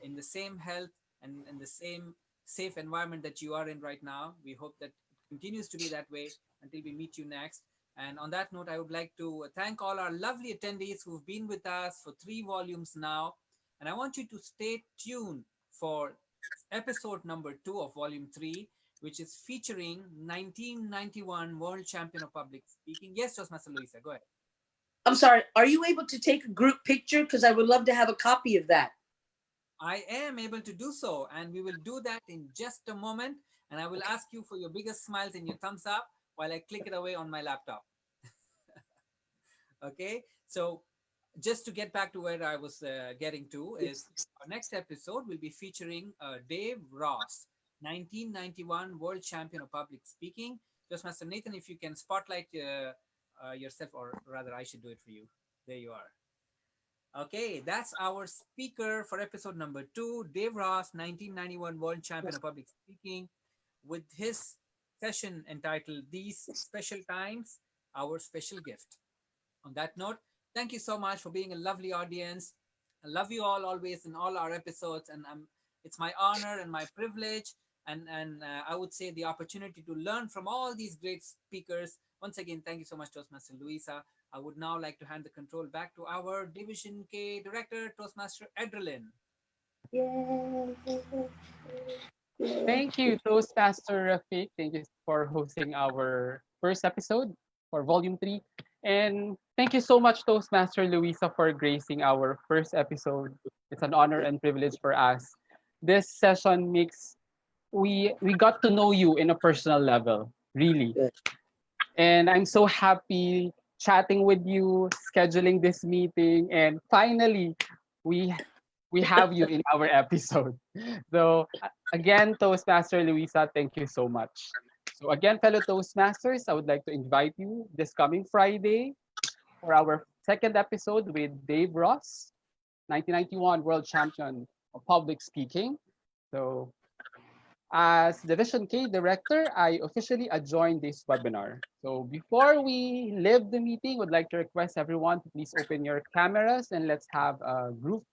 in the same health and the same safe environment that you are in right now. We hope that it continues to be that way until we meet you next. And on that note, I would like to thank all our lovely attendees who've been with us for 3 volumes now. And I want you to stay tuned for episode number 2 of volume 3, which is featuring 1991 world champion of public speaking. Yes, Toastmaster Luisa, go ahead. I'm sorry. Are you able to take a group picture? Because I would love to have a copy of that. I am able to do so, and we will do that in just a moment. And I will ask you for your biggest smiles and your thumbs up while I click it away on my laptop. Okay, so just to get back to where I was getting to is our next episode will be featuring Dave Ross, 1991 world champion of public speaking. Just Master Nathan, if you can spotlight yourself, or rather I should do it for you. There you are. Okay, that's our speaker for episode number 2, Dave Ross, 1991 world champion of public speaking, with his session entitled These Special Times, Our Special Gift. On that note, thank you so much for being a lovely audience. I love you all always in all our episodes, and it's my honor and my privilege, and I would say the opportunity to learn from all these great speakers. Once again, thank you so much, Toastmaster Luisa. I would now like to hand the control back to our Division K Director, Toastmaster Adrenaline. Thank you, Toastmaster Rafiq. Thank you for hosting our first episode for Volume 3. And thank you so much, Toastmaster Luisa, for gracing our first episode. It's an honor and privilege for us. This session makes we got to know you in a personal level, really. And I'm so happy chatting with you, scheduling this meeting, and finally we have you in our episode. So again, Toastmaster Luisa, thank you so much. So again, fellow Toastmasters, I would like to invite you this coming Friday for our second episode with Dave Ross, 1991 world champion of public speaking. So as Division K Director, I officially adjoined this webinar. So before we leave the meeting, I would like to request everyone to please open your cameras and let's have a group